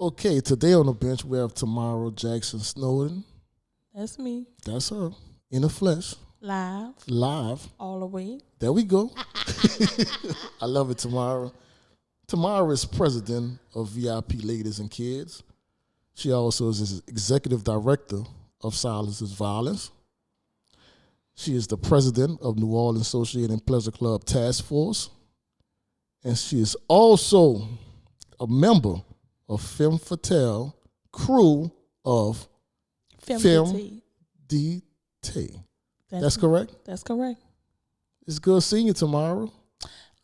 Okay, today on the bench we have Tamara Jackson-Snowden. That's me. That's her in the flesh. Live. All the way. There we go. I love it, Tamara. Tamara is president of VIP Ladies and Kids. She also is executive director of Silence is Violence. She is the president of New Orleans Associated and Pleasure Club Task Force. And she is also a member of Femme Fatale crew of Femme DT. That's correct? That's correct. It's good seeing you, Tamara.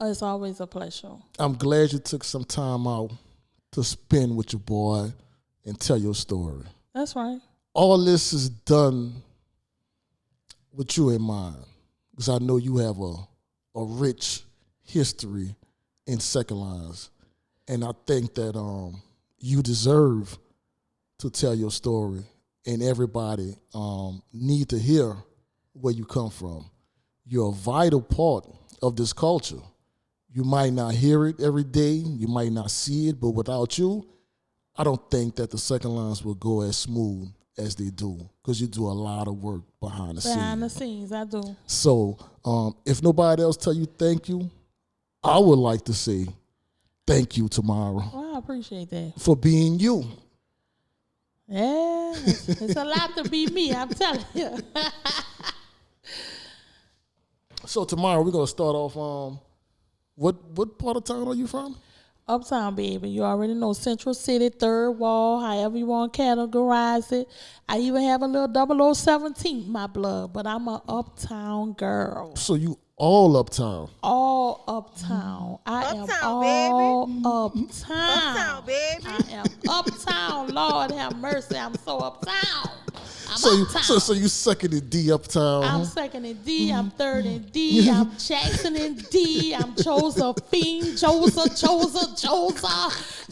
It's always a pleasure. I'm glad you took some time out to spend with your boy and tell your story. That's right. All this is done with you in mind, because I know you have a rich history in second lines, and I think that you deserve to tell your story, and everybody need to hear where you come from. You're a vital part of this culture. You might not hear it every day, you might not see it, but without you, I don't think that the second lines will go as smooth as they do, because you do a lot of work behind the scenes. Behind the scenes, I do. So if nobody else tell you thank you, I would like to say thank you, Tamara. Well, I appreciate that. For being you. Yeah, it's a lot to be me, I'm telling you. So, Tamara, we're going to start off, what part of town are you from? Uptown, baby. You already know Central City, Third Wall, however you want to categorize it. I even have a little 0017 in my blood, but I'm an uptown girl. So you all uptown? All uptown. I am all uptown. Uptown, baby. I am uptown. Lord have mercy. I'm so uptown. So you second in D uptown? I'm second in D. I'm third in D. I'm Jackson in D. I'm Josephine, Josa.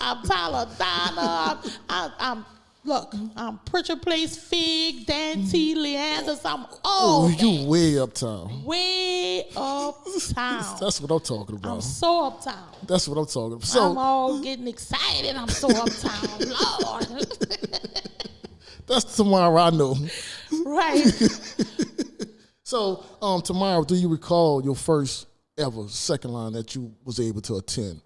I'm Tyler Donna. I'm Pritchard Place, Fig, Dante, Leanders. I'm all you way uptown. Way uptown. That's what I'm talking about. I'm so uptown. That's what I'm talking about. So, I'm all getting excited. I'm so uptown. Lord. That's Tamara I know. Right. So, Tamara, do you recall your first ever second line that you was able to attend?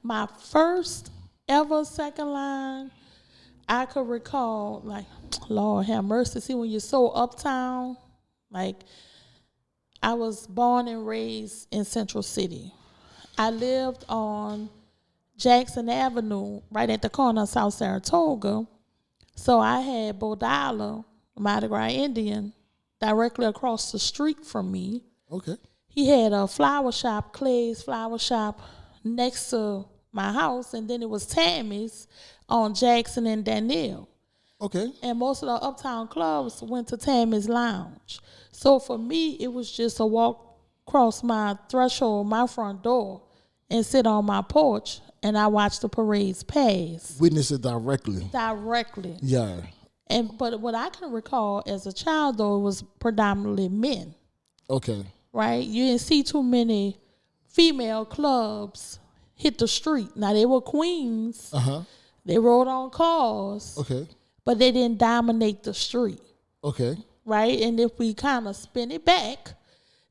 My first ever second line, I could recall, like, Lord have mercy. See, when you're so uptown, like, I was born and raised in Central City. I lived on Jackson Avenue, right at the corner of South Saratoga. So I had Bodala, Mardi Gras Indian, directly across the street from me. Okay. He had a flower shop, Clay's flower shop, next to my house, and then it was Tammy's on Jackson and Danielle. Okay. And most of the uptown clubs went to Tammy's Lounge. So for me, it was just a walk across my threshold, my front door, and sit on my porch, and I watched the parades pass. Witness it directly. Directly. Yeah. But what I can recall as a child, though, it was predominantly men. Okay. Right? You didn't see too many female clubs hit the street. Now, they were queens. Uh-huh. They rode on cars. Okay. But they didn't dominate the street. Okay. Right? And if we kind of spin it back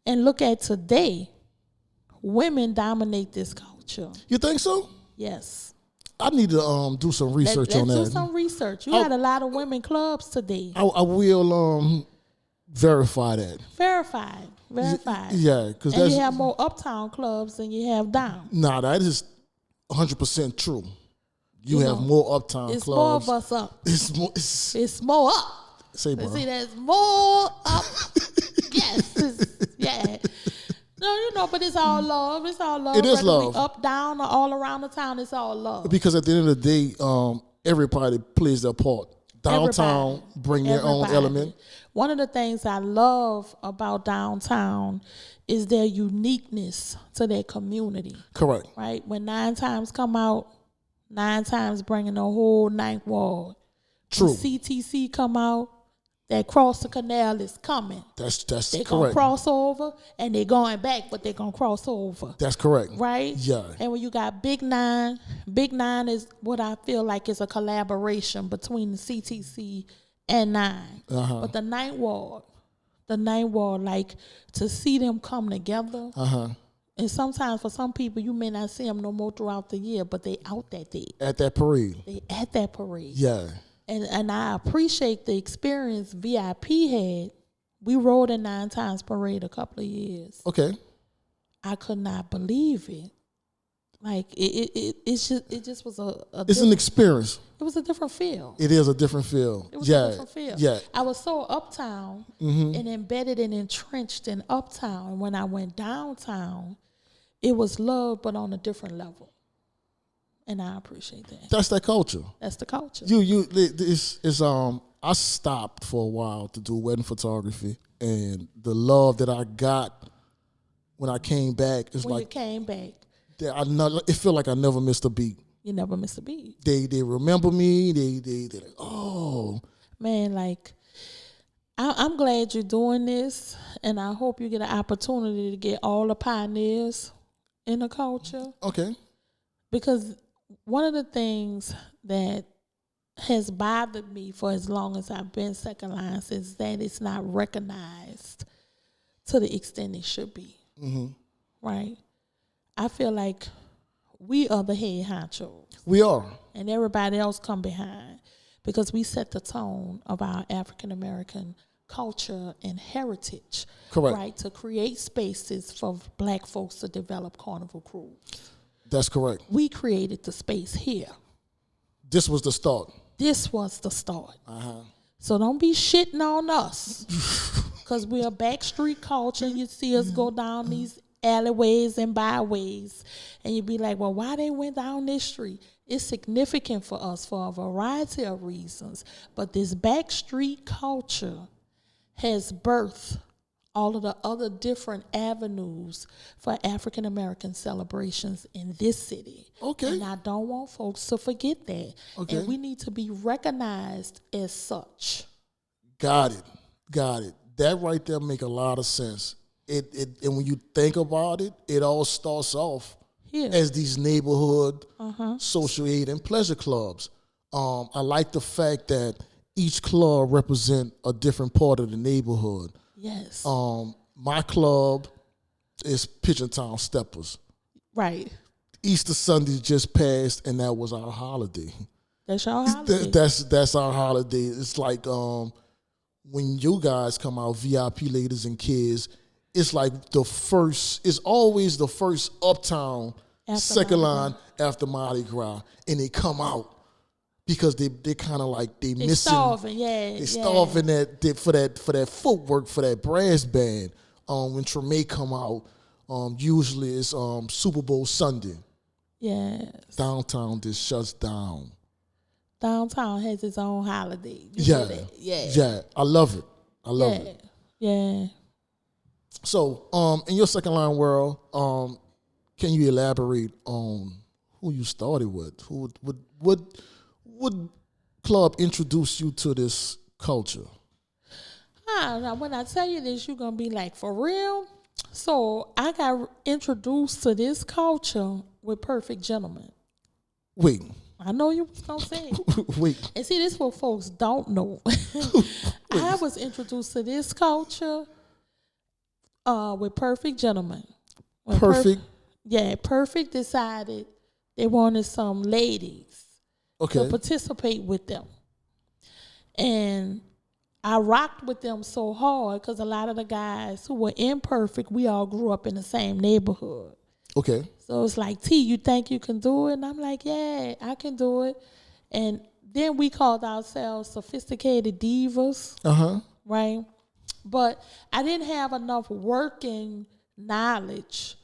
and look at today, women dominate this culture. You think so? Yes. I need to do some research on that. Let's do some research. You got a lot of women clubs today. I will verify that. Verified. Yeah, because you have more uptown clubs than you have down. Nah, that is 100% true. You have more uptown it's clubs. It's more of us up. It's more up. Say, bro. See, there's more up. Yes. Yeah. No, but it's all love. It's all love. It is whether love. We up, down, or all around the town, it's all love. Because at the end of the day, everybody plays their part. Downtown bring their own element. One of the things I love about downtown is their uniqueness to their community. Correct. Right? When 9 Times come out, 9 Times bringing the whole ninth ward. True. When CTC come out, that cross the canal is coming. That's They're correct. going to cross over, and they're going back, but they're going to cross over. That's correct. Right? Yeah. And when you got Big Nine is what I feel like is a collaboration between the CTC and Nine. Uh-huh. But the Ninth Ward, like, to see them come together. Uh-huh. And sometimes for some people, you may not see them no more throughout the year, but they out that day. At that parade. They at that parade. Yeah. And I appreciate the experience VIP had. We rode in 9 Times Parade a couple of years. Okay. I could not believe it. Like it just was a it's an experience. It was a different feel. It is a different feel. It was a different feel. Yeah. I was so uptown and embedded and entrenched in uptown. When I went downtown, it was love, but on a different level. And I appreciate that. That's that culture. That's the culture. I stopped for a while to do wedding photography, and the love that I got when I came back is when like you came back, it felt like I never missed a beat. You never missed a beat. They remember me. They like, oh man, like I'm glad you're doing this, and I hope you get an opportunity to get all the pioneers in the culture. Okay. Because one of the things that has bothered me for as long as I've been Second Lines is that it's not recognized to the extent it should be. Mm-hmm. Right? I feel like we are the head honchos. We are. And everybody else come behind because we set the tone of our African American culture and heritage. Correct. Right? To create spaces for black folks to develop carnival crews. That's correct. We created the space here. This was the start. This was the start. Uh-huh. So don't be shitting on us. Because we're a backstreet culture. You see us go down these alleyways and byways. And you be like, well, why they went down this street? It's significant for us for a variety of reasons. But this backstreet culture has birthed all of the other different avenues for African American celebrations in this city. Okay. And I don't want folks to forget that. Okay. And we need to be recognized as such. Got it. That right there make a lot of sense. And when you think about it, it all starts off as these neighborhood social aid and pleasure clubs. I like the fact that each club represent a different part of the neighborhood. Yes. My club is Pigeon Town Steppers. Right. Easter Sunday just passed, and that was our holiday. That's our holiday. That's our holiday. It's like when you guys come out, VIP ladies and kids, it's like it's always the first uptown After second Mardi line after Mardi Gras, and they come out because they kind of like they missing. Starving, They starving for that footwork for that brass band. When Treme come out, usually it's Super Bowl Sunday. Yes. Downtown just shuts down. Downtown has its own holiday. Yeah. I love it. I love it. Yeah. So, in your second line world, can you elaborate on who you started with? Who would club introduce you to this culture? Now, when I tell you this, you're going to be like, for real? So I got introduced to this culture with Perfect Gentlemen. Wait. I know you was going to say it. Wait. And see, this is what folks don't know. I was introduced to this culture with Perfect Gentlemen. Perfect? Perfect decided they wanted some ladies to participate with them. And I rocked with them so hard because a lot of the guys who were imperfect, we all grew up in the same neighborhood. Okay. So it's like, T, you think you can do it? And I'm like, yeah, I can do it. And then we called ourselves Sophisticated Divas. Right? But I didn't have enough working knowledge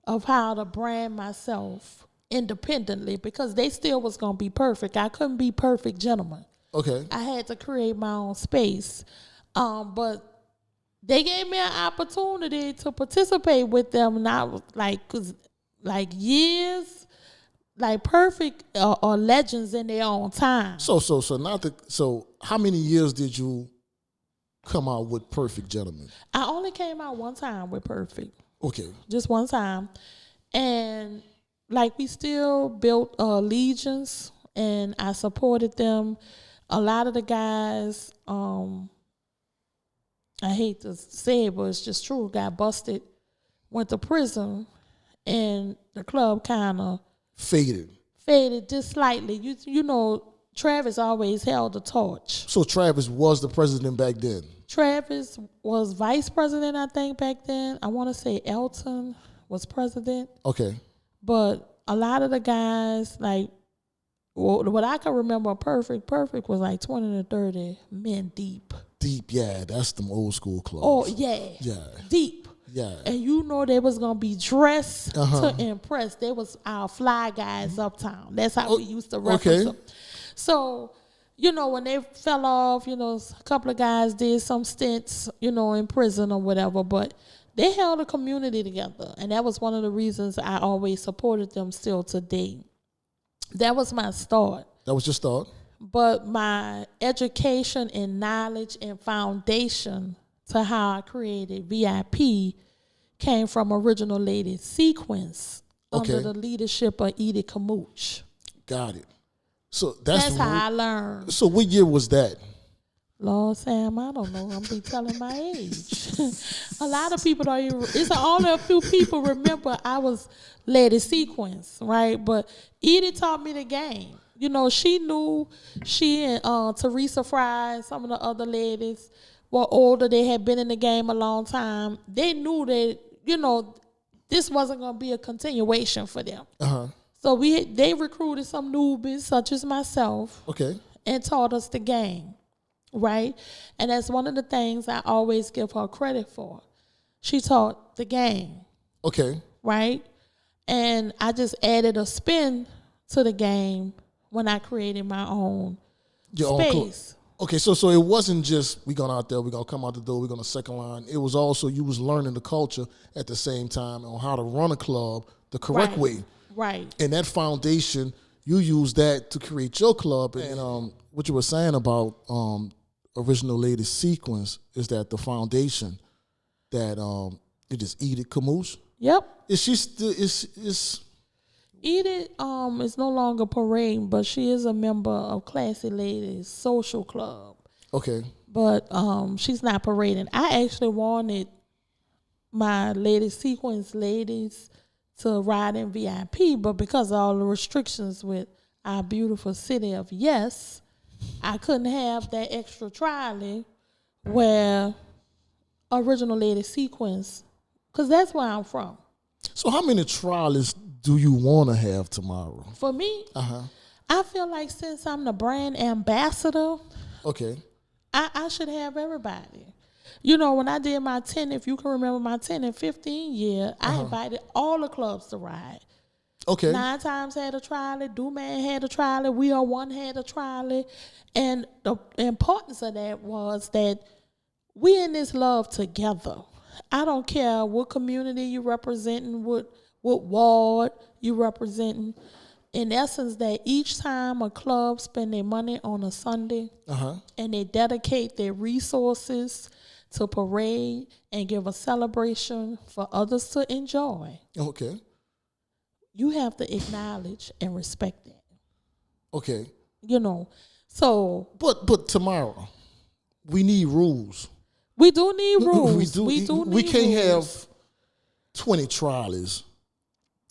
of how to brand myself independently because they still was going to be perfect. I couldn't be Perfect Gentlemen. Okay. I had to create my own space. But they gave me an opportunity to participate with them, and I was like years, like Perfect or legends in their own time. So how many years did you come out with Perfect Gentlemen? I only came out one time with Perfect. Okay. Just one time. And like we still built legions and I supported them. A lot of the guys, I hate to say it, but it's just true, got busted, went to prison, and the club kind of Faded just slightly. You know, Travis always held the torch. So Travis was the president back then? Travis was vice president, I think, back then. I want to say Elton was president. Okay. But a lot of the guys, like, what I can remember, Perfect was like 20 to 30 men deep. Deep, yeah. That's them old school clubs. Oh, yeah. Yeah. Deep. Yeah. And you know they was going to be dressed to impress. They was our fly guys uptown. That's how we used to reference them. So, you know, when they fell off, you know, a couple of guys did some stints, you know, in prison or whatever, but they held a community together. And that was one of the reasons I always supported them still today. That was my start. That was your start? But my education and knowledge and foundation to how I created VIP came from Original Lady Sequence under the leadership of Edie Camooch. Got it. So that's how I learned. So what year was that? Lord Sam, I don't know. I'm be telling my age. A lot of people don't even. It's only a few people remember I was Lady Sequence, right? But Edie taught me the game. You know, she knew. She and Teresa Fry and some of the other ladies were older. They had been in the game a long time. They knew that, you know, this wasn't going to be a continuation for them. So they recruited some newbies such as myself. Okay. And taught us the game. Right? And that's one of the things I always give her credit for. She taught the game. Okay. Right? And I just added a spin to the game when I created my own space. Okay, so it wasn't just we going out there, we're going to come out the door, we're going to second line. It was also you was learning the culture at the same time on how to run a club the correct way. Right. And that foundation, you use that to create your club. And what you were saying about Original Lady Sequence is that the foundation that it is Edie Camooch. Yep. Is she still is Edie is no longer parading, but she is a member of Classy Ladies Social Club. Okay. But she's not parading. I actually wanted my Lady Sequence ladies to ride in VIP, but because of all the restrictions with our beautiful city of Yes, I couldn't have that extra trolley where Original Lady Sequence, because that's where I'm from. So how many trolleys do you want to have tomorrow? For me, I feel like since I'm the brand ambassador, okay, I should have everybody. You know, when I did my 10, if you can remember my 10 and 15 year, I invited all the clubs to ride. Okay. 9 Times had a trolley, Do Man had a trolley, We Are One had a trolley. And the importance of that was that we in this love together. I don't care what community you representing, what ward you representing. In essence, that each time a club spend their money on a Sunday and they dedicate their resources to parade and give a celebration for others to enjoy. Okay. You have to acknowledge and respect that. Okay. You know, so. But tomorrow, we need rules. We do need rules. We can't have 20 trolleys.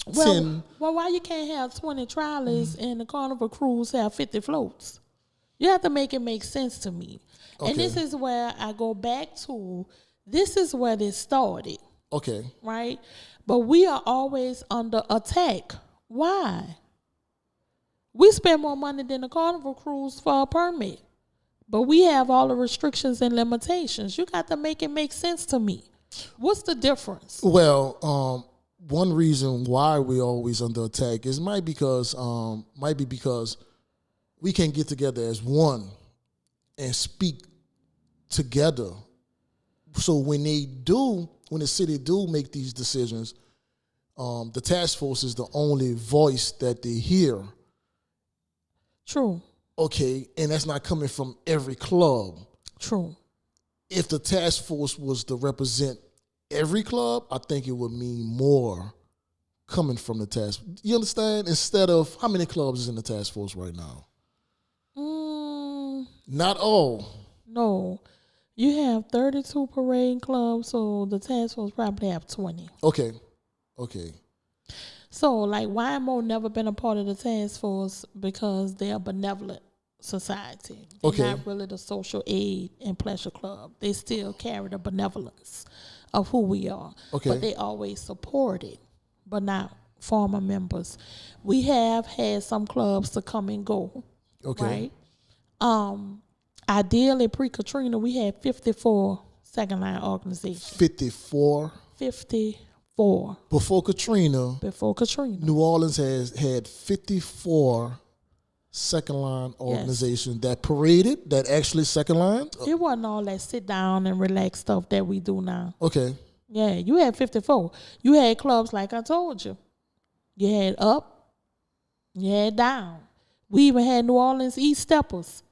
Well, why you can't have 20 trolleys and the Carnival Cruise have 50 floats? You have to make it make sense to me. Okay. And this is where I go back to, this is where this started. Okay. Right? But we are always under attack. Why? We spend more money than the Carnival Cruise for a permit. But we have all the restrictions and limitations. You got to make it make sense to me. What's the difference? Well, one reason why we're always under attack is might be because we can get together as one and speak together. So when the city do make these decisions, the task force is the only voice that they hear. True. Okay, and that's not coming from every club. True. if the task force was to represent every club, I think it would mean more coming from the task. You understand? Instead of how many clubs is in the task force right now? Not all. No. You have 32 parade clubs, so the task force probably have 20. Okay. So, like, YMO never been a part of the task force because they're a benevolent society. They're not really the social aid and pleasure club. They still carry the benevolence of who we are. Okay. But they always support it, but not former members. We have had some clubs to come and go. Okay. Right? Ideally, pre-Katrina, we had 54 second-line organizations. 54? 54. Before Katrina, New Orleans had 54 second line organizations that paraded, that actually second line? It wasn't all that sit down and relax stuff that we do now. Okay. Yeah, you had 54. You had clubs like I told you. You had up, you had down. We even had New Orleans East Steppers.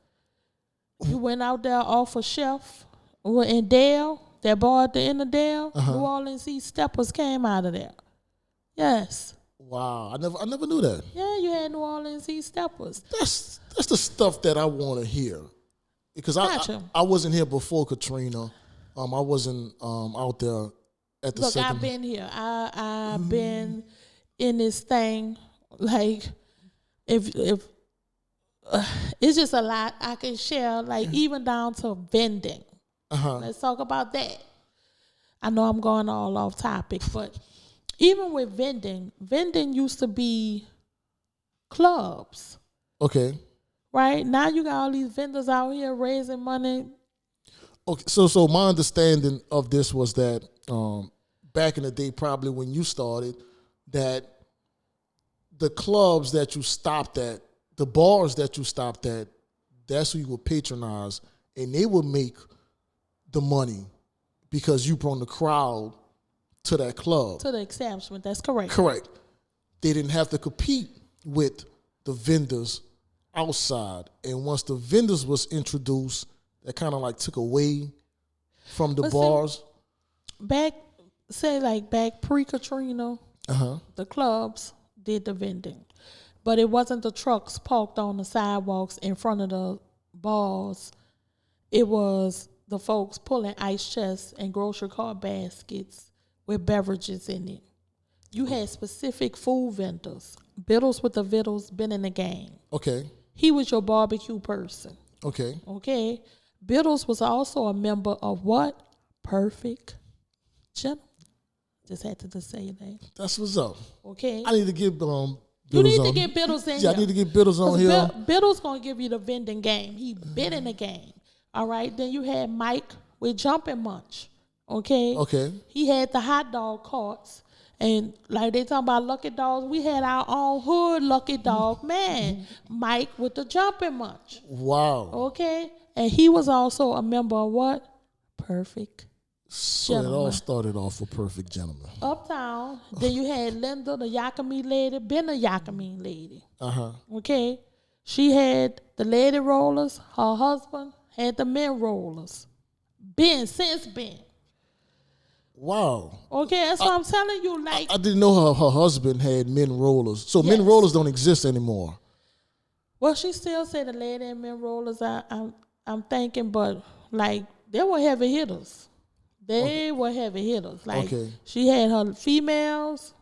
You went out there off of Chef in Dale, that bar at the end of Dale. New Orleans East Steppers came out of there. Yes. Wow, I never knew that. Yeah, you had New Orleans East Steppers. That's the stuff that I want to hear, because I wasn't here before Katrina. I wasn't out there at the second. Look, I've been here. I've been in this thing. Like, if it's just a lot I can share. Like, even down to vending. Let's talk about that. I know I'm going all off topic, but even with vending used to be clubs. Okay. Right? Now you got all these vendors out here raising money. Okay, so my understanding of this was that back in the day, probably when you started, that the clubs that you stopped at, the bars that you stopped at, that's who you would patronize, and they would make the money because you brought the crowd to that club. To the establishment, that's correct. Correct. They didn't have to compete with the vendors outside. And once the vendors was introduced, that kind of like took away from the bars. Back pre-Katrina, the clubs did the vending. But it wasn't the trucks parked on the sidewalks in front of the bars. It was the folks pulling ice chests and grocery cart baskets with beverages in it. You had specific food vendors. Biddles with the Vittles been in the game. Okay. He was your barbecue person. Okay. Okay. Biddles was also a member of what? Perfect Gentleman. Just had to just say that. That's what's up. Okay. I need to get you need to get Biddles in here. I need to get Biddles on here. Biddles going to give you the vending game. He been in the game. All right. Then you had Mike with Jumpin' Munch. Okay. Okay. He had the hot dog carts. And like they talking about Lucky Dogs, we had our own hood Lucky Dog man, Mike with the Jumpin' Munch. Wow. Okay. And he was also a member of what? Perfect So Gentleman. it all started off with Perfect Gentleman. Uptown. Then you had Linda, the Yakima lady, been a Yakima lady. Okay. She had the lady rollers. Her husband had the men rollers. Since been. Wow. Okay, that's what I'm telling you. Like, I didn't know her husband had men rollers. So men rollers don't exist anymore. Well, she still said the lady and men rollers. I'm thinking, but like they were heavy hitters. They were heavy hitters. Like she had her females,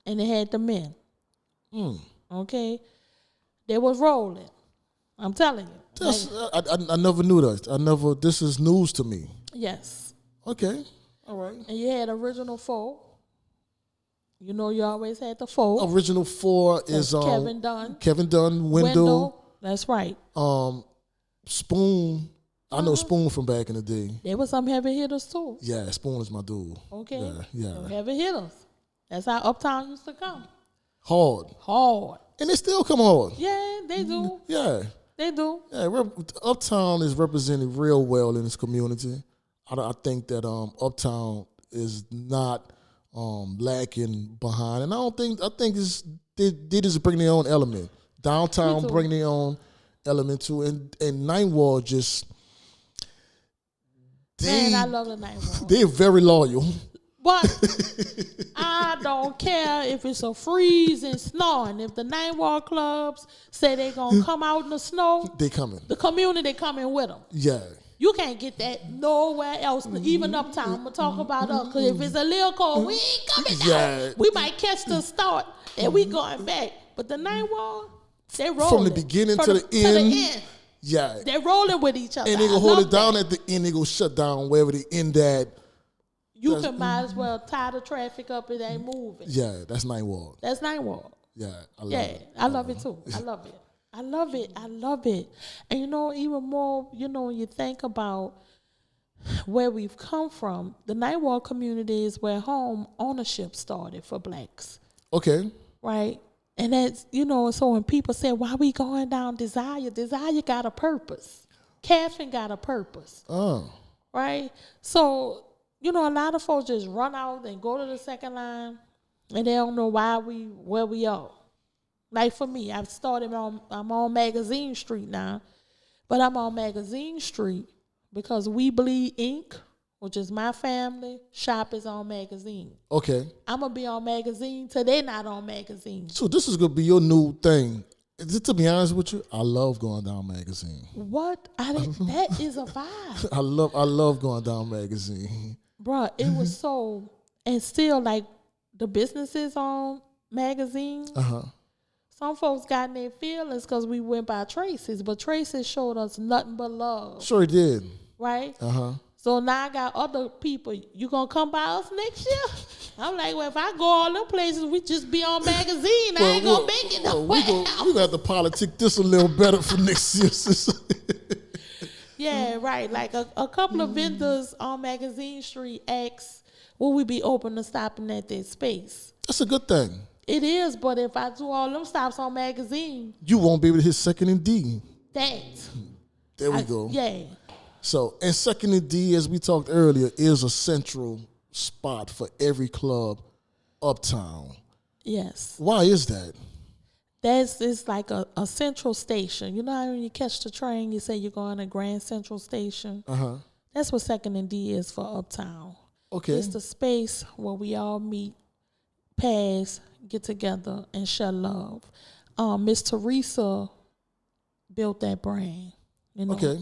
and they had the men. Okay, they was rolling. I'm telling you. I never knew that. This is news to me. Yes. Okay. All right. And you had original four. You know, you always had the four. Original four is Kevin Dunn. Kevin Dunn, Wendell. That's right. Spoon. I know Spoon from back in the day. There was some heavy hitters too. Yeah, Spoon is my dude. Okay. Yeah. So heavy hitters. That's how Uptown used to come. Hard. And they still come hard. Yeah, they do. Yeah. They do. Yeah, Uptown is represented real well in this community. I think that Uptown is not lacking behind, and I think they just bring their own element. Downtown bring their own element too, and Ninth Ward just Man, I love the Ninth Ward. They're very loyal. But I don't care if it's a freeze and snowing. If the Ninth Ward clubs say they're going to come out in the snow, They coming. the community coming with them. Yeah. You can't get that nowhere else, even uptown. I'm going to talk about us, because if it's a little cold, we ain't coming down. We might catch the start, and we going back. But the Ninth Ward, they rolling. From the beginning to the end. Yeah. They're rolling with each other. And they going to hold it down at the end. They going to shut down wherever they end at. You can might as well tie the traffic up. It ain't moving. Yeah, that's Ninth Ward. That's Ninth Ward. Yeah, I love it. I love it too. I love it. I love it. I love it. And even more, when you think about where we've come from, the Ninth Ward community is where home ownership started for blacks. Okay. Right? And that's, so when people say, why we going down Desire got a purpose. Catherine got a purpose. Oh. Right? So, a lot of folks just run out and go to the second line, and they don't know where we are. Like for me, I'm on Magazine Street now, but I'm on Magazine Street because We Bleed Inc., which is my family, shop is on Magazine. Okay. I'm going to be on Magazine till they're not on Magazine. So this is going to be your new thing. To be honest with you, I love going down Magazine. What? That is a vibe. I love going down Magazine. Bruh, it was so, and still like the businesses on Magazine. Some folks got in their feelings because we went by Tracy's, but Tracy's showed us nothing but love. Sure did. Right? So now I got other people. You gonna come by us next year? I'm like, well, if I go all them places, we just be on Magazine. I ain't gonna make it nowhere. We got to politic this a little better for next year. Yeah, right. Like a couple of vendors on Magazine Street asked, will we be open to stopping at their space? That's a good thing. It is, but if I do all them stops on Magazine, you won't be able to hit Second and D. There we go. Yeah. So, and Second and D, as we talked earlier, is a central spot for every club uptown. Yes. Why is that? It's like a central station. You know how when you catch the train, you say you're going to Grand Central Station? That's what Second and D is for uptown. Okay. It's the space where we all meet, pass, get together, and share love. Miss Teresa built that brand.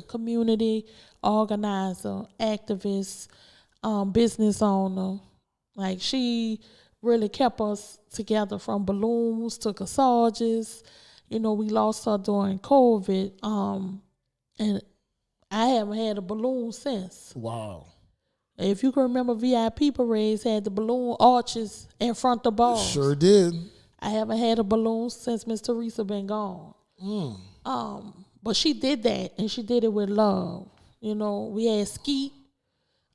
Community organizer, activist, business owner. Like she really kept us together from balloons to corsages. We lost her during COVID. And I haven't had a balloon since. Wow. If you can remember, VIP parades had the balloon arches in front of the bars. Sure did. I haven't had a balloon since Miss Teresa been gone. But she did that, and she did it with love. We had Skeet,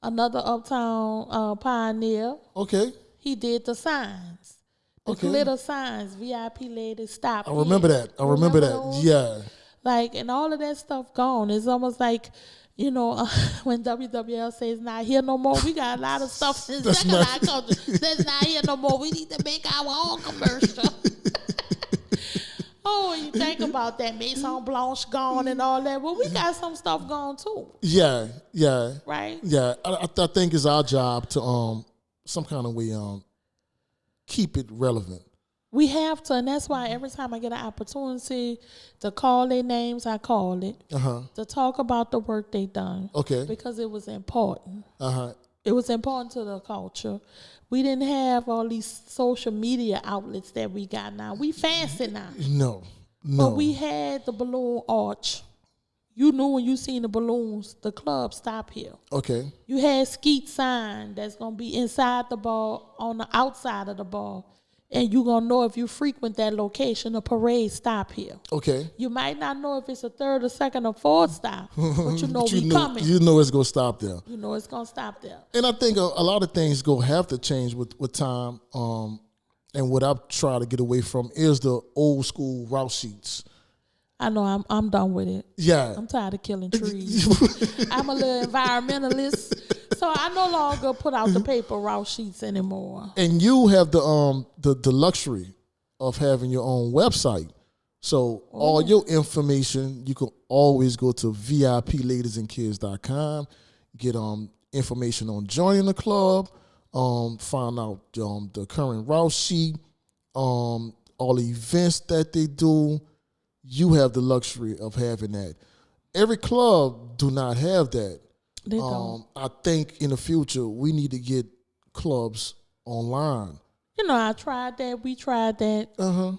another uptown pioneer. Okay. He did the signs. The glitter signs, VIP ladies stop. I remember that. I remember that. Those? Yeah. Like, and all of that stuff gone. It's almost like, when WWL says not here no more, we got a lot of stuff in second line culture that's not here no more. We need to make our own commercial. Oh, you think about that, Maison Blanche gone and all that. Well, we got some stuff gone too. Yeah. Right? Yeah. I think it's our job to some kind of way keep it relevant. We have to, and that's why every time I get an opportunity to call their names, I call it. To talk about the work they done. Okay. Because it was important. It was important to the culture. We didn't have all these social media outlets that we got now. We fancy now. No. But we had the balloon arch. You knew when you seen the balloons, the club stopped here. Okay. You had Skeet sign that's going to be inside the bar, on the outside of the bar. And you're going to know if you frequent that location, the parade stop here. Okay. You might not know if it's a third or second or fourth stop, but you know we coming. You know it's going to stop there. You know it's going to stop there. And I think a lot of things going to have to change with time. And what I try to get away from is the old school route sheets. I know I'm done with it. Yeah. I'm tired of killing trees. I'm a little environmentalist. So I no longer put out the paper route sheets anymore. And you have the luxury of having your own website. So all your information, you can always go to VIPladiesandkids.com. get information on joining the club, find out the current route sheet, all the events that they do. You have the luxury of having that. Every club do not have that. They don't. I think in the future we need to get clubs online. I tried that. We tried that.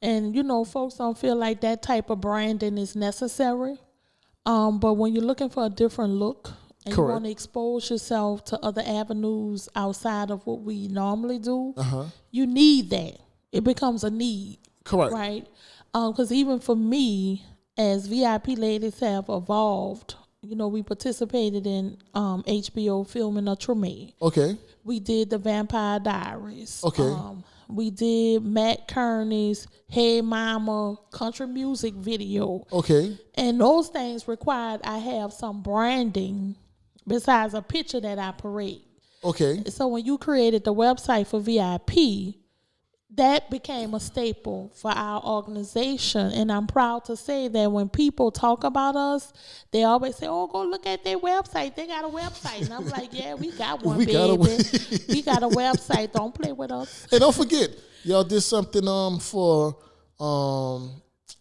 And folks don't feel like that type of branding is necessary. But when you're looking for a different look and Correct. you want to expose yourself to other avenues outside of what we normally do, you need that. It becomes a need. Correct. Right? Because even for me, as VIP ladies have evolved, we participated in HBO filming a Treme. Okay. We did the Vampire Diaries. Okay. We did Matt Kearney's Hey Mama country music video. Okay. And those things required I have some branding besides a picture that I parade. Okay. So when you created the website for VIP, that became a staple for our organization. And I'm proud to say that when people talk about us, they always say, oh, go look at their website. They got a website. And I'm like, yeah, we got one, We baby. got We got a website. Don't play with us. And don't forget, y'all did something for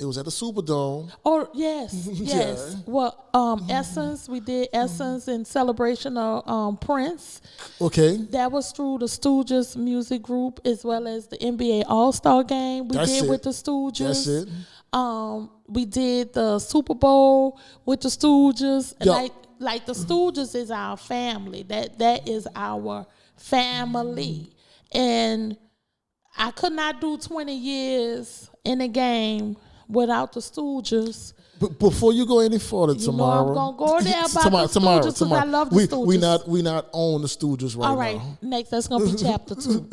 it was at the Superdome. Oh, yes, yes. Yeah. Well, Essence, we did Essence in celebration of Prince. Okay. That was through the Stooges music group as well as the NBA All-Star game we That's did it. with the Stooges. That's it. We did the Super Bowl with the Stooges. And Yeah. like the Stooges is our family. That is our family. And I could not do 20 years in a game without the Stooges. But before you go any further, You Tamara, know I'm gonna go there about the Stooges because I love the Stooges. we not on the Stooges right All right, now. next that's gonna be chapter 2.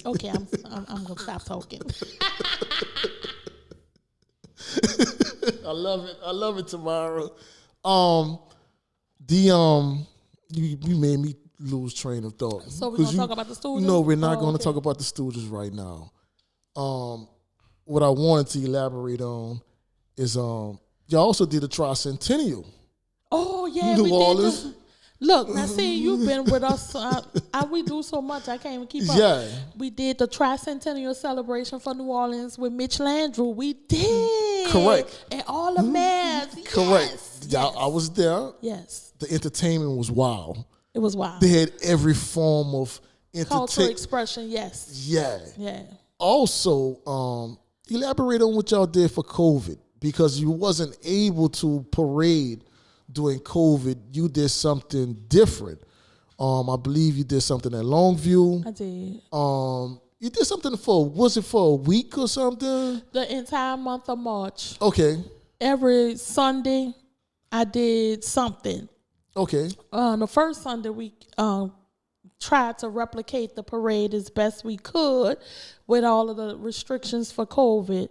Okay, I'm gonna stop talking. I love it, Tamara. You made me lose train of thought. So we're gonna talk about the Stooges? No, we're not going to okay. talk about the Stooges right now. What I wanted to elaborate on is y'all also did a tricentennial. Oh yeah, New we Orleans. did. Look, now see, you've been with us. We do so much, I can't even keep up. Yeah. We did the tricentennial celebration for New Orleans with Mitch Landrew. We did. Correct. And all the mayors. Correct. Yes. Yeah, I was there. Yes. The entertainment was wild. It was wild. They had every form of Cultural entertainment. expression, yes. Yeah. Yeah. Also, elaborate on what y'all did for COVID, because you wasn't able to parade during COVID. You did something different. I believe you did something at Longview. I did. You did something was it for a week or something? The entire month of March. Okay. Every Sunday, I did something. Okay. The first Sunday, we tried to replicate the parade as best we could with all of the restrictions for COVID,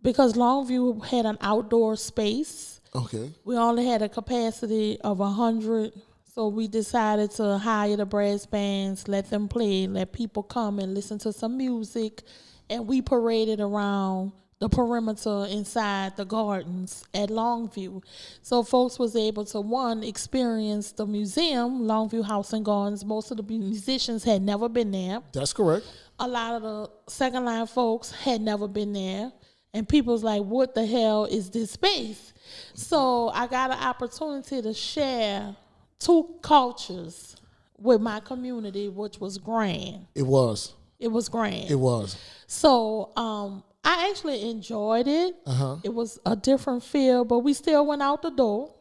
because Longview had an outdoor space. Okay. We only had a capacity of 100, so we decided to hire the brass bands, let them play, let people come and listen to some music, and we paraded around the perimeter inside the gardens at Longview. So folks was able to, one, experience the museum, Longview House and Gardens. Most of the musicians had never been there. That's correct. A lot of the second line folks had never been there. And people's like, what the hell is this space? So I got an opportunity to share two cultures with my community, which was grand. It was. It was grand. It was. So I actually enjoyed it. It was a different feel, but we still went out the door.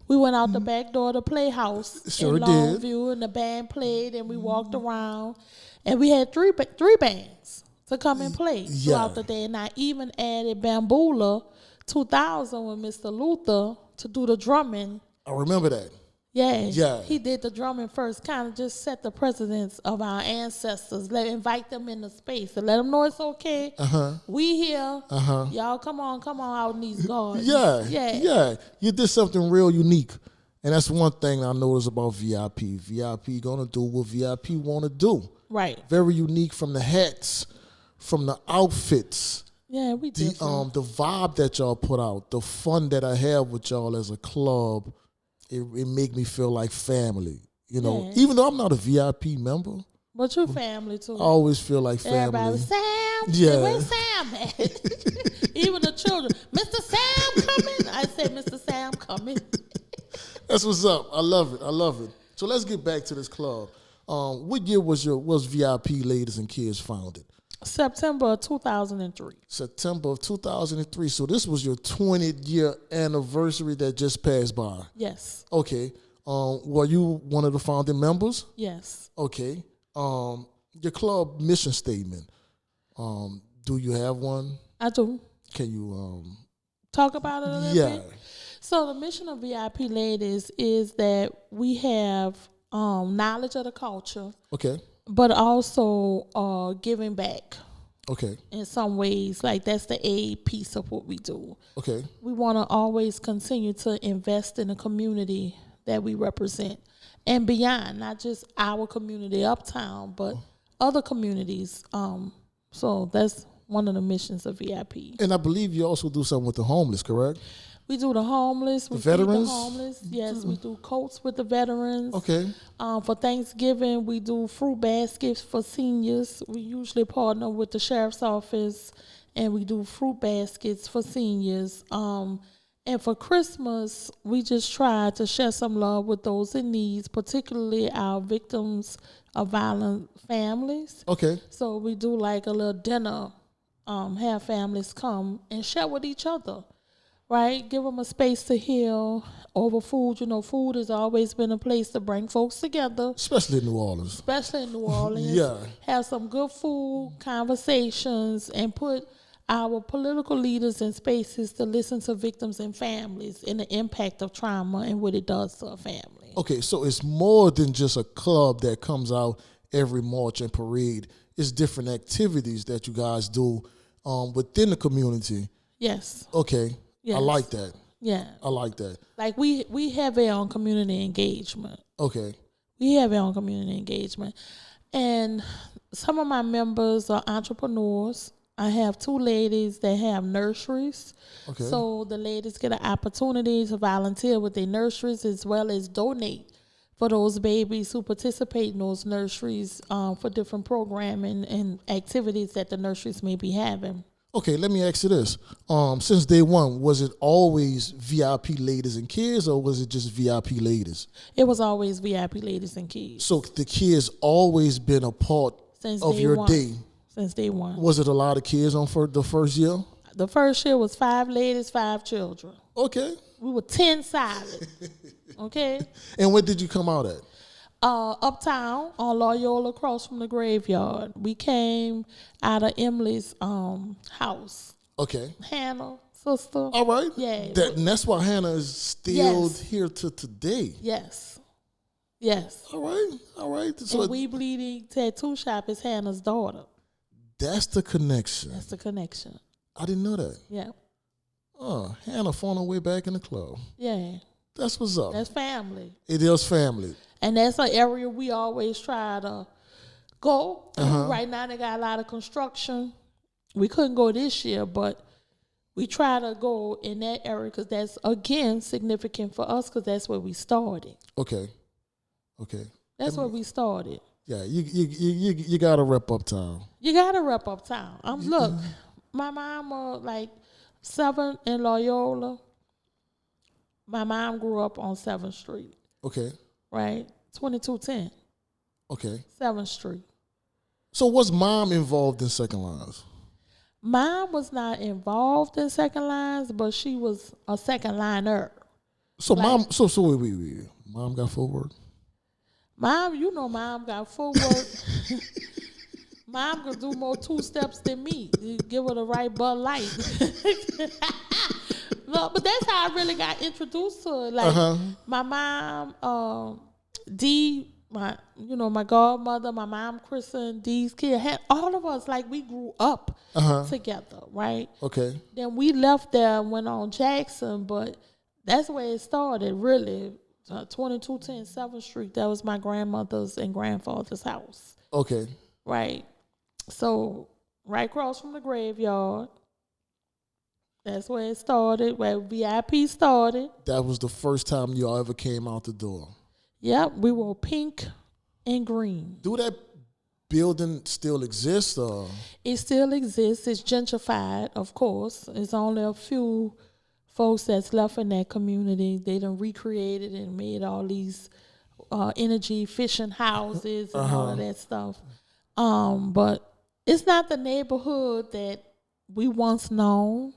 We went out the back door of the Playhouse Sure in did. Longview, and the band played, and we walked around, and we had three bands to come and play throughout the day. And I even added Bamboola 2000 with Mr. Luther to do the drumming. I remember that. Yeah. He did the drumming first, kind of just set the precedence of our ancestors. Invite them in the space and let them know it's okay. We here. Y'all come on out in these gardens. Yeah. You did something real unique. And that's one thing I noticed about VIP. VIP gonna do what VIP wanna do. Right. Very unique, from the hats, from the outfits. Yeah, we did. The vibe that y'all put out, the fun that I have with y'all as a club. it make me feel like family. You know, Yeah. even though I'm not a VIP member, But your family too. I always feel like family. Everybody, Sam. Yeah. Where's Sam at? Even the children, Mr. Sam coming. I said, Mr. Sam coming. That's what's up. I love it. I love it. So let's get back to this club. What year was VIP Ladies and Kids founded? September of 2003. September of 2003. So this was your 20th year anniversary that just passed by. Yes. Okay. Were you one of the founding members? Yes. Okay. Your club mission statement. Do you have one? I do. Can you Talk about it a little yeah. bit? So the mission of VIP Ladies is that we have knowledge of the culture, Okay. but also giving back Okay. in some ways. Like that's the aid piece of what we do. Okay. We want to always continue to invest in the community that we represent and beyond, not just our community uptown, but other communities. So that's one of the missions of VIP. And I believe you also do something with the homeless, correct? We do the homeless. We feed veterans? the homeless. Yes, we do coats with the veterans. Okay. For Thanksgiving, we do fruit baskets for seniors. We usually partner with the sheriff's office, and we do fruit baskets for seniors. And for Christmas, we just try to share some love with those in need, particularly our victims of violent families. Okay. So we do like a little dinner, have families come and share with each other. Right, give them a space to heal over food. You know, food has always been a place to bring folks together. Especially in New Orleans. Especially in New Orleans. Yeah. Have some good food, conversations, and put our political leaders in spaces to listen to victims and families and the impact of trauma and what it does to a family. Okay, so it's more than just a club that comes out every march and parade. It's different activities that you guys do within the community. Yes. Okay. Yes. I like that. Yeah. I like that. Like we have our own community engagement. Okay. We have our own community engagement. And some of my members are entrepreneurs. I have 2 ladies that have nurseries. Okay. So the ladies get an opportunity to volunteer with their nurseries as well as donate for those babies who participate in those nurseries for different programming and activities that the nurseries may be having. Okay, let me ask you this. Since day one, was it always VIP Ladies and Kids, or was it just VIP Ladies? It was always VIP Ladies and Kids. So the kids always been a part Since of day your one. day. Since day one. Was it a lot of kids on for the first year? The first year was 5 ladies, 5 children. Okay. We were 10 solid. Okay. And when did you come out at? Uptown on Loyola across from the graveyard. We came out of Emily's house. Okay. Hannah, sister. All right. Yeah. And that's why Hannah is still Yes. here to today. Yes. Yes. All right. All right. So And We Bleeding Tattoo Shop is Hannah's daughter. that's the connection. That's the connection. I didn't know that. Yeah. Oh, Hannah found her way back in the club. Yeah. That's what's up. That's family. It is family. And that's an area we always try to go. Right now they got a lot of construction. We couldn't go this year, but we try to go in that area because that's, again, significant for us because that's where we started. Okay. Okay. That's where we started. Yeah, you gotta rep uptown. You got to rep uptown. Look, my mom like 7 in Loyola. My mom grew up on 7th Street. Okay. Right? 2210, Okay. 7th Street. So was mom involved in Second Lines? Mom was not involved in second lines, but she was a second liner. So mom, so wait. Mom got full work? Mom, you know mom got full work. Mom could do more 2 steps than me. You give her the right Bud Light. No, but that's how I really got introduced to her. Like my mom, Dee, my godmother, my mom, Kristen, Dee's kid, had all of us, like we grew up together, right? Okay. Then we left there and went on Jackson, but that's where it started, really. 2210 7th Street, that was my grandmother's and grandfather's house. Okay. Right. So right across from the graveyard. That's where it started, where VIP started. That was the first time y'all ever came out the door. Yep, we were pink and green. Do that building still exist? It still exists. It's gentrified, of course. It's only a few folks that's left in that community. They done recreated and made all these energy efficient houses and all of that stuff. But it's not the neighborhood that we once known.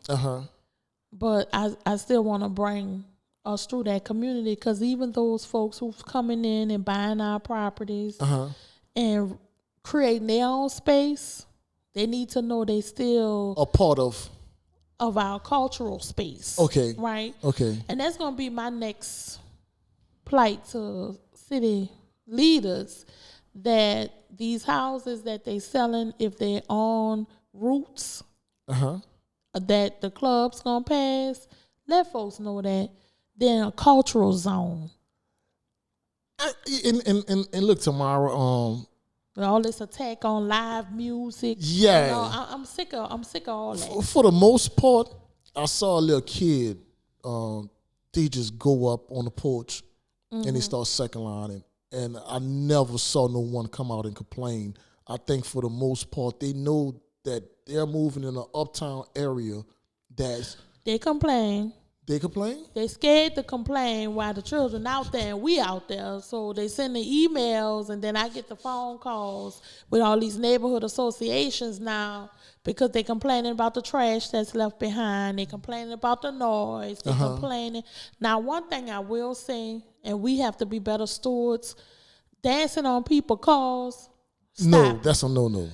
But I still want to bring us through that community, because even those folks who's coming in and buying our properties and creating their own space, they need to know they still a part of our cultural space. Okay. Right? Okay. And that's going to be my next plight to city leaders, that these houses that they selling, if they're on routes that the club's going to pass, let folks know that they're in a cultural zone. And look, Tamara, all this attack on live music. Yeah. You know, I'm sick of all that. For the most part, I saw a little kid. They just go up on the porch and they start second lining, and I never saw no one come out and complain. I think for the most part, they know that they're moving in an uptown area. They complain. They complain? They scared to complain while the children out there and we out there. So they send the emails, and then I get the phone calls with all these neighborhood associations now, because they complaining about the trash that's left behind. They complaining about the noise. They complaining. Now, one thing I will say, and we have to be better stewards, dancing on people's cars. No, that's a no-no.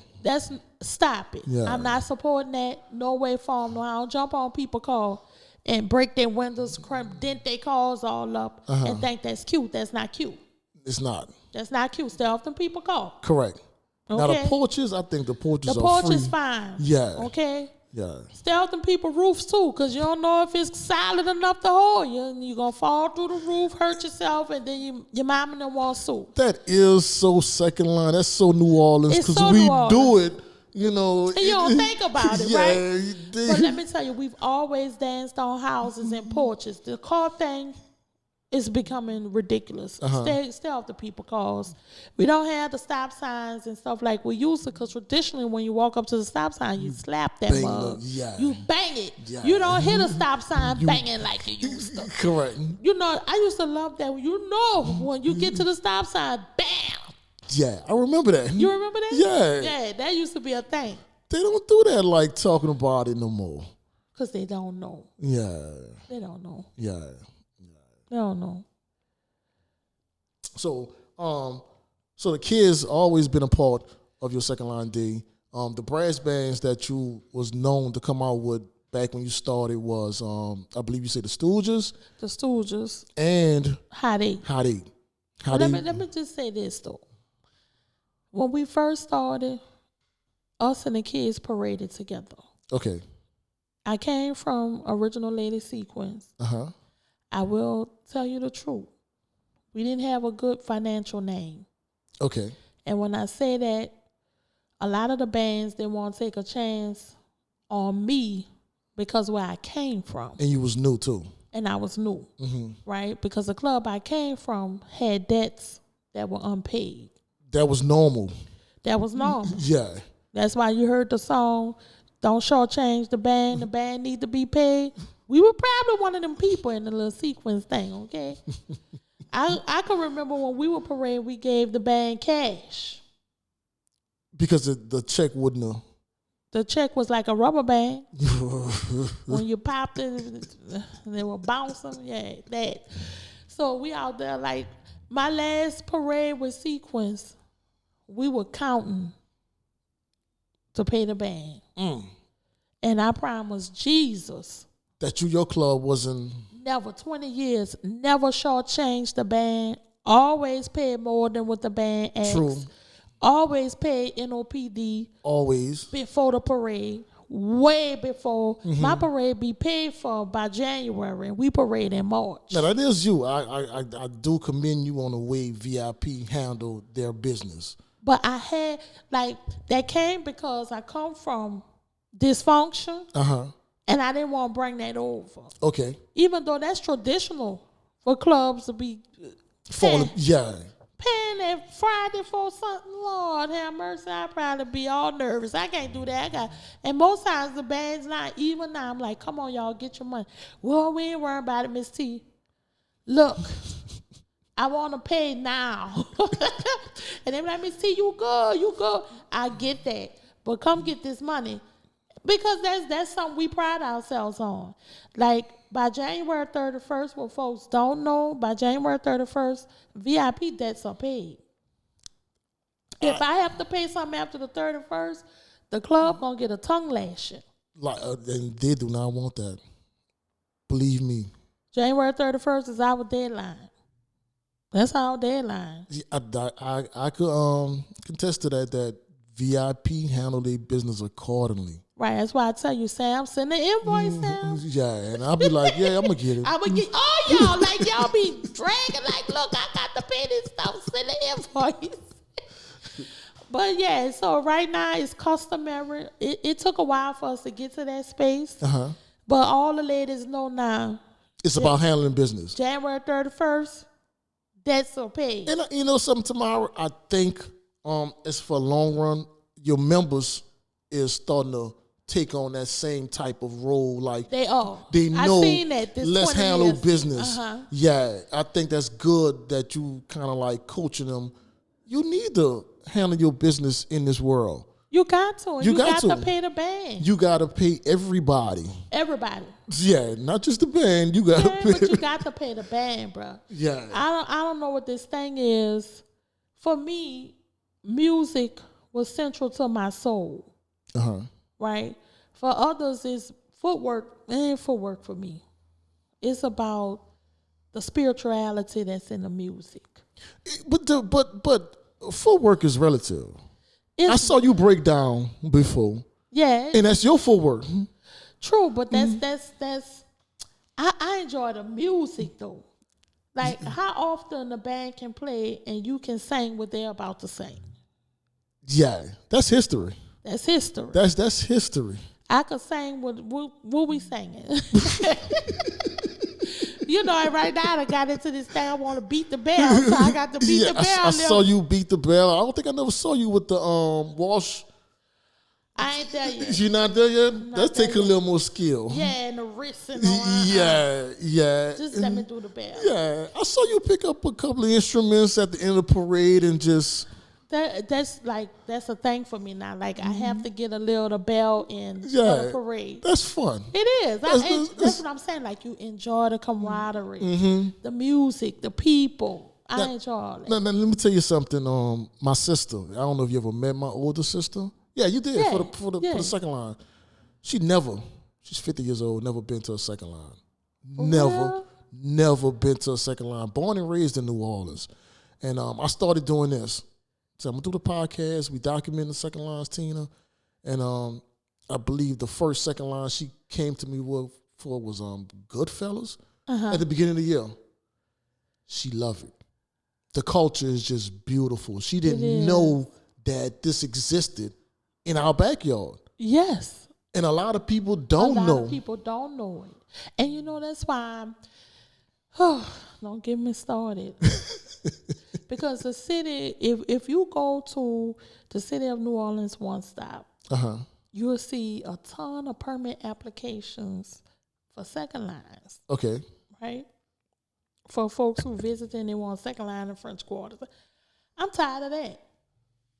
Stop it. Yeah. I'm not supporting that. No way, form, no. I don't jump on people's car and break their windows, dent their cars all up, and think that's cute. That's not cute. It's not. That's not cute. Stay off them people's car. Correct. Okay? Now, the porches, I think the porches The are porch free. is fine. Yeah. Okay? Yeah. Stay off them people's roofs, too, because you don't know if it's solid enough to hold you. And you're going to fall through the roof, hurt yourself, and then your mama done want soup. That is so second line. That's so New Orleans, because we do it. You know, and you don't think about it, yeah, right? But let me tell you, we've always danced on houses and porches. The car thing is becoming ridiculous. Stay off the people cars. We don't have the stop signs and stuff like we used to, because traditionally when you walk up to the stop sign, you slap that mug. You bang it. Yeah. You don't hit a stop sign banging like you used to. Correct. You know, I used to love that. You know, when you get to the stop sign, bam. Yeah, I remember that. You remember that? Yeah. Yeah, that used to be a thing. They don't do that like talking about it no more. Because they don't know. Yeah. They don't know. Yeah. They don't know. So, so the kids always been a part of your second line D. The brass bands that you was known to come out with back when you started was, I believe you said the Stooges. The Stooges. And Hot Eight. Let me just say this, though. When we first started, us and the kids paraded together. Okay. I came from Original Lady Sequence. I will tell you the truth. We didn't have a good financial name. Okay. And when I say that, a lot of the bands didn't want to take a chance on me because where I came from. And you was new, too. And I was new, right? Because the club I came from had debts that were unpaid. That was normal. That was normal. Yeah. That's why you heard the song, "Don't shortchange the band need to be paid." We were probably one of them people in the little sequence thing, okay? I can remember when we were parade, we gave the band cash. Because the check wouldn't have. The check was like a rubber band. When you popped it, they were bouncing. Yeah, that. So we out there like, my last parade with Sequence, we were counting to pay the band. And I promised Jesus that your club wasn't. Never, 20 years, never shortchanged the band. Always paid more than what the band asked. True. Always paid NOPD. Always. Before the parade. Way before. My parade be paid for by January, and we parade in March. Now, that is you. I do commend you on the way VIP handled their business. But I had, like, that came because I come from dysfunction. And I didn't want to bring that over. Okay. Even though that's traditional for clubs to be Paying that Friday for something. Lord have mercy, I'd probably be all nervous. I can't do that. And most times the band's not even now. I'm like, come on, y'all, get your money. Well, we ain't worrying about it, Miss T. Look, I want to pay now. And they be like, Miss T, you good. I get that. But come get this money. Because that's something we pride ourselves on. Like, by January 31st, what folks don't know, by January 31st, VIP debts are paid. If I have to pay something after the 31st, the club going to get a tongue lashing. And they do not want that. Believe me. January 31st is our deadline. That's our deadline. I could contest to that VIP handle their business accordingly. Right, that's why I tell you, Sam, send the invoice, Sam. Yeah, and I'll be like, yeah, I'm going to get it. I would get, y'all, like, y'all be dragging, like, look, I got to pay this stuff, send the invoice. But, yeah, so right now it's customary. It took a while for us to get to that space. Uh-huh. But all the ladies know now. It's about handling business. January 31st, that's a pay. And you know something, Tamara? I think it's for long run, your members is starting to take on that same type of role. Like they know I seen that let's handle years. business. Uh-huh. Yeah, I think that's good that you kind of like coaching them. You need to handle your business in this world. You got to. You got to to pay the band. You got to pay everybody. Everybody. Yeah, not just the band. You got to pay. But you got to pay the band, bro. Yeah. I don't know what this thing is. For me, music was central to my soul. Uh-huh. Right? For others, it's footwork. It ain't footwork for me. It's about the spirituality that's in the music. But footwork is relative. I saw you break down before. Yeah. And that's your footwork. True, but that's I enjoy the music though. Like how often the band can play and you can sing what they're about to sing. Yeah, that's history. That's history. That's history. I could sing what we singing. You know, right now I got into this thing. I want to beat the bell, so I got to beat the bell. I saw you beat the bell. I don't think I never saw you with the wash. I ain't there yet. You not there yet? That take a little more skill. Yeah, and the wrists and all. Yeah. Just let me do the bell. Yeah, I saw you pick up a couple of instruments at the end of the parade and just. That's a thing for me now. Like I have to get a little the bell in for the parade. That's fun. It is. That's what I'm saying. Like you enjoy the camaraderie, the music, the people. I enjoy all that. Now, let me tell you something. My sister. I don't know if you ever met my older sister. Yeah, you did for the second line. She's 50 years old. Never been to a second line. Never been to a second line. Born and raised in New Orleans, and I started doing this. So I'm gonna do the podcast. We document the second lines, Tina, and I believe the first second line she came to me for was Goodfellas at the beginning of the year. She loved it. The culture is just beautiful. She didn't know that this existed in our backyard. Yes, and a lot of people don't know. A lot of people don't know it, and you know that's why don't get me started. Because the city, if you go to the city of New Orleans one stop, you'll see a ton of permit applications for second lines. Okay. Right? For folks who visit and they want second line in French Quarter. I'm tired of that.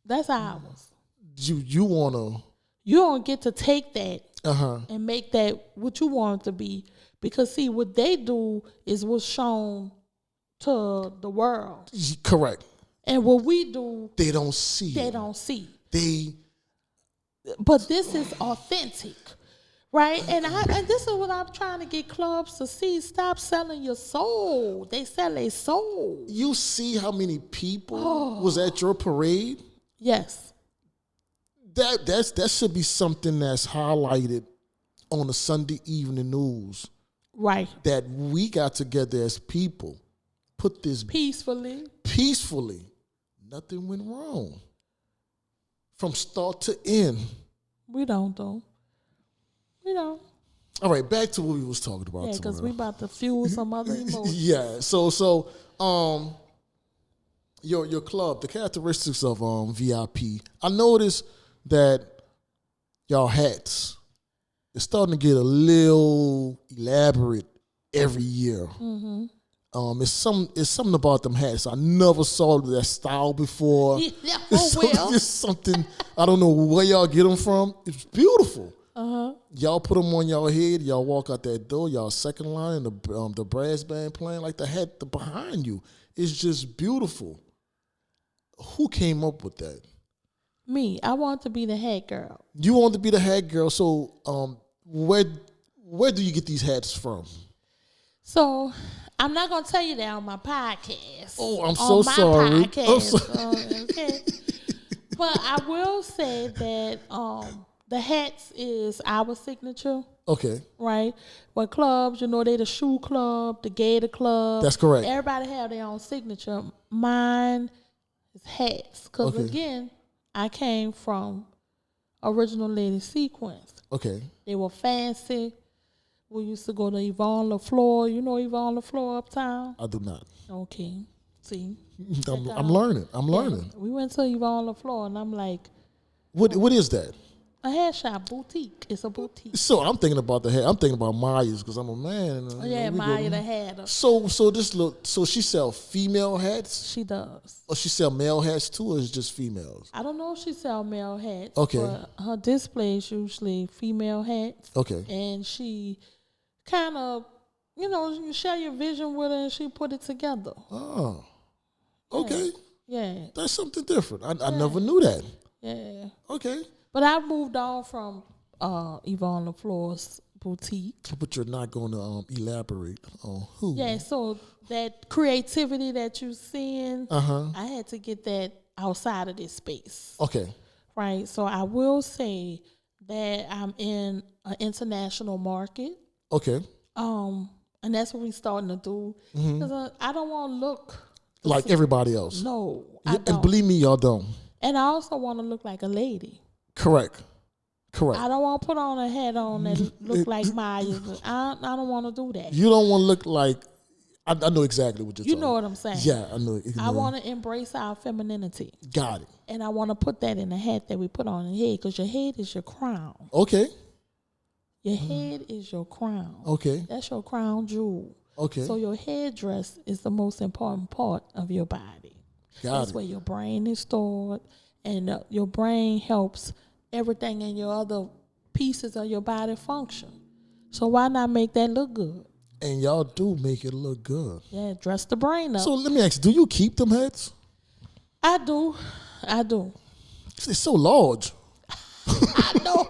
That's ours. You wanna. You don't get to take that and make that what you want it to be. Because see, what they do is what's shown to the world. Correct. And what we do, they don't see. But this is authentic, right? And this is what I'm trying to get clubs to see. Stop selling your soul. They sell their soul. You see how many people was at your parade? Yes. That should be something that's highlighted on a Sunday evening news. Right. That we got together as people. Put this peacefully. Nothing went wrong. From start to end. We don't though. We don't. All right, back to what we was talking about. Yeah, because Tamara. we about to fuel some other emotions. Yeah. So your club, the characteristics of VIP. I noticed that y'all hats is starting to get a little elaborate every year. Mm-hmm. It's something about them hats. I never saw that style before. Yeah, It's something I don't know where y'all get them from. It's beautiful. Uh-huh. Y'all put them on y'all head. Y'all walk out that door. Y'all second line, and the brass band playing like the hat behind you. It's just beautiful. Who came up with that? Me. I want to be the hat girl. You want to be the hat girl. So where do you get these hats from? So I'm not gonna tell you that on my podcast. Oh, I'm on so my sorry. Podcast, okay. But I will say that the hats is our signature. Okay. Right? But clubs, they the shoe club, the gator club. That's correct. Everybody have their own signature. Mine is hats. Because Okay. again, I came from Original Lady Sequence. Okay. They were fancy. We used to go to Yvonne LaFleur. You know Yvonne LaFleur uptown? I do not. Okay. See? I'm learning. I'm learning. Yeah. We went to Yvonne LaFleur, and I'm like, What is that? a hair shop, boutique. It's a boutique. So I'm thinking about the hat. I'm thinking about Maya's because I'm a man. Yeah, Maya the hatter. So she sell female hats, She does. or she sell male hats too, or is it just females? I don't know if she sell male hats. Okay. But her display is usually female hats. Okay. And she kind of, you share your vision with her and she put it together. Oh. Okay. Yeah. That's something different. I never knew that. Yeah. Okay. But I moved on from Yvonne LaFleur's boutique. But you're not going to elaborate on who. Yeah, so that creativity that you're seeing, I had to get that outside of this space. Okay. Right? So I will say that I'm in an international market. Okay. And that's what we're starting to do. Because I don't want to look Like everybody else. No, I don't. And believe me, y'all don't. And I also want to look like a lady. Correct. I don't want to put on a hat on that look like Maya. I don't want to do that. You don't want to look like. I know exactly what you're talking. You know what I'm saying? Yeah, I know. I want to embrace our femininity. Got it. And I want to put that in the hat that we put on the head, because your head is your crown. Okay. Your head is your crown. Okay. That's your crown jewel. Okay. So your headdress is the most important part of your body. That's where your brain is stored, and your brain helps everything in your other pieces of your body function. So why not make that look good? And y'all do make it look good. Yeah, dress the brain up. So let me ask you, do you keep them hats? I do. It's so large. I know.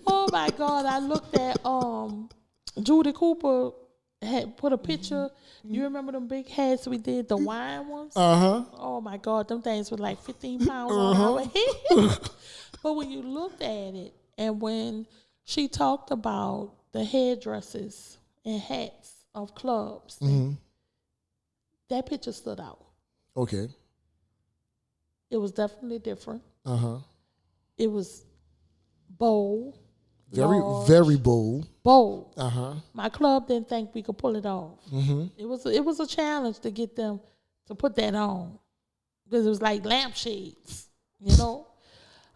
Oh my God, I looked at Judy Cooper had put a picture. You remember them big hats we did, the wine ones? Oh my God, them things were like 15 pounds on our head. But when you looked at it, and when she talked about the hairdresses and hats of clubs, that picture stood out. Okay. It was definitely different. It was bold. very, large, very bold. Bold. My club didn't think we could pull it off. It was a challenge to get them to put that on, because it was like lampshades,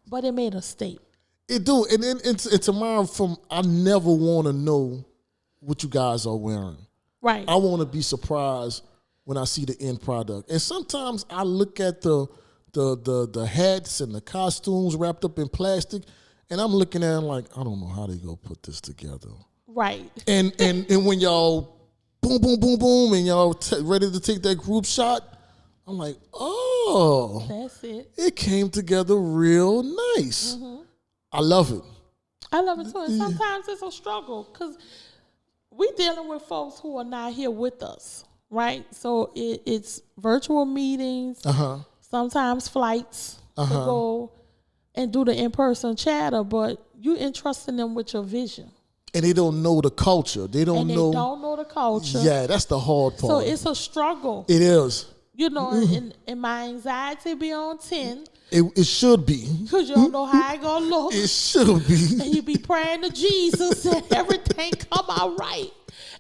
But it made a statement. It do, and then it's tomorrow. I never want to know what you guys are wearing. Right. I want to be surprised when I see the end product. And sometimes I look at the hats and the costumes wrapped up in plastic, and I'm looking at them like, I don't know how they go put this together. Right. And when y'all boom, boom, boom, boom, and y'all ready to take that group shot, I'm like, oh, that's it. It came together real nice. I love it. I love it too. And sometimes it's a struggle, because we're dealing with folks who are not here with us, right? So it's virtual meetings, sometimes flights to go and do the in-person chatter, but you entrusting them with your vision. And they don't know the culture. They don't know the culture. Yeah, that's the hard part. So it's a struggle. It is. And my anxiety be on 10, It should be. Because you don't know how it going to look. It should be. And you be praying to Jesus and everything come out right.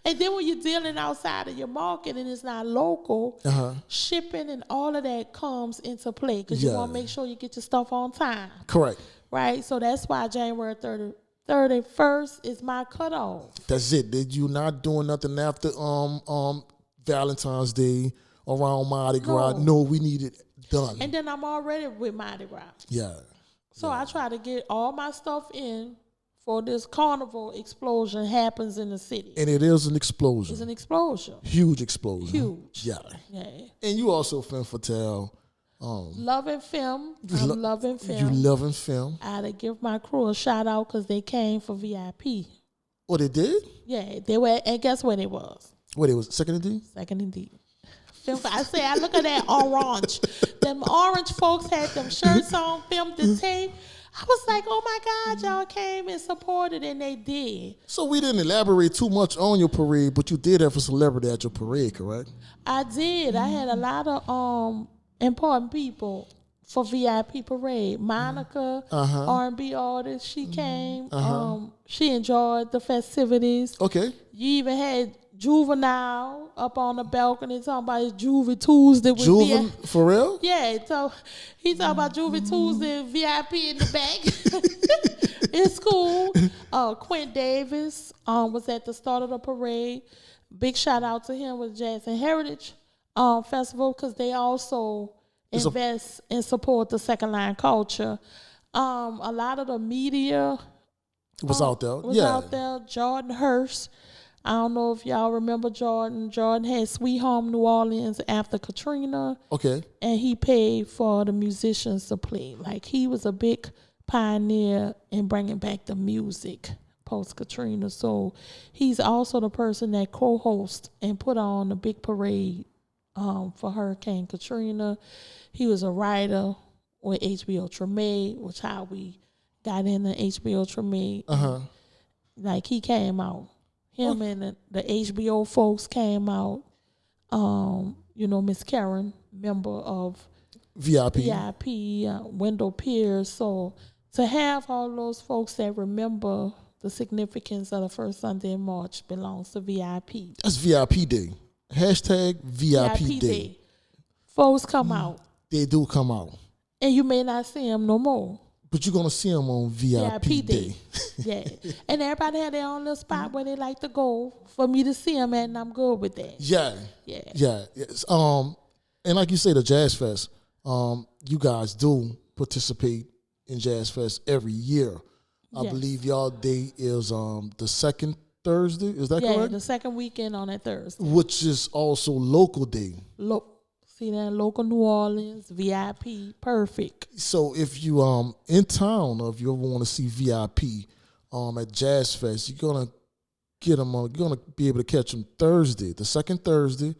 And then when you're dealing outside of your market and it's not local, shipping and all of that comes into play because you want to make sure you get your stuff on time. Correct. Right? So that's why January 31st is my cutoff. That's it. You're not doing nothing after Valentine's Day around Mardi Gras. No, we need it done. And then I'm already with Mardi Gras. Yeah. So I try to get all my stuff in for this carnival explosion happens in the city. And it is an explosion. It's an explosion. Huge explosion. Huge. Yeah. Yeah. And you also femme fatale. Loving film. I'm loving film. You loving film. I had to give my crew a shout out because they came for VIP. Oh, they did? Yeah, they were, and guess what it was? What, it was second and D? Second and D. I say, I look at that orange. Them orange folks had them shirts on, filmed the tape. I was like, oh my God, y'all came and supported, and they did. So we didn't elaborate too much on your parade, but you did have a celebrity at your parade, correct? I did. I had a lot of important people for VIP parade. Monica, R&B artist, she came. She enjoyed the festivities. Okay. You even had Juvenile up on the balcony talking about his Juvie Tuesday with Juven, for real? Yeah, so he talking about Juvie Tuesday VIP in the back. It's cool. Quint Davis was at the start of the parade. Big shout out to him with Jackson Heritage Festival because they also invest and support the second line culture. A lot of the media was out there. Out there. Jordan Hurst. I don't know if y'all remember Jordan. Jordan had Sweet Home New Orleans after Katrina. Okay. And he paid for the musicians to play. Like, he was a big pioneer in bringing back the music post-Katrina. So he's also the person that co-host and put on the big parade for Hurricane Katrina. He was a writer with HBO Treme, which how we got into HBO Treme. Like, he came out. Him and the HBO folks came out. Miss Karen, member of VIP, Wendell Pierce. So to have all those folks that remember the significance of the first Sunday in March belongs to VIP. That's VIP Day. Hashtag VIP Day. Folks come out. They do come out. And you may not see them no more. But you're going to see them on VIP Day. Yeah. And everybody had their own little spot where they like to go for me to see them at, and I'm good with that. Yeah. Yes. And like you say, the Jazz Fest, you guys do participate in Jazz Fest every year. I believe y'all day is the second Thursday. Is that correct? Yeah, the second weekend on that Thursday. Which is also local day. See that local New Orleans, VIP, perfect. So if you in town or if you ever want to see VIP at Jazz Fest, you're gonna get them on. You're gonna be able to catch them Thursday, the second Thursday.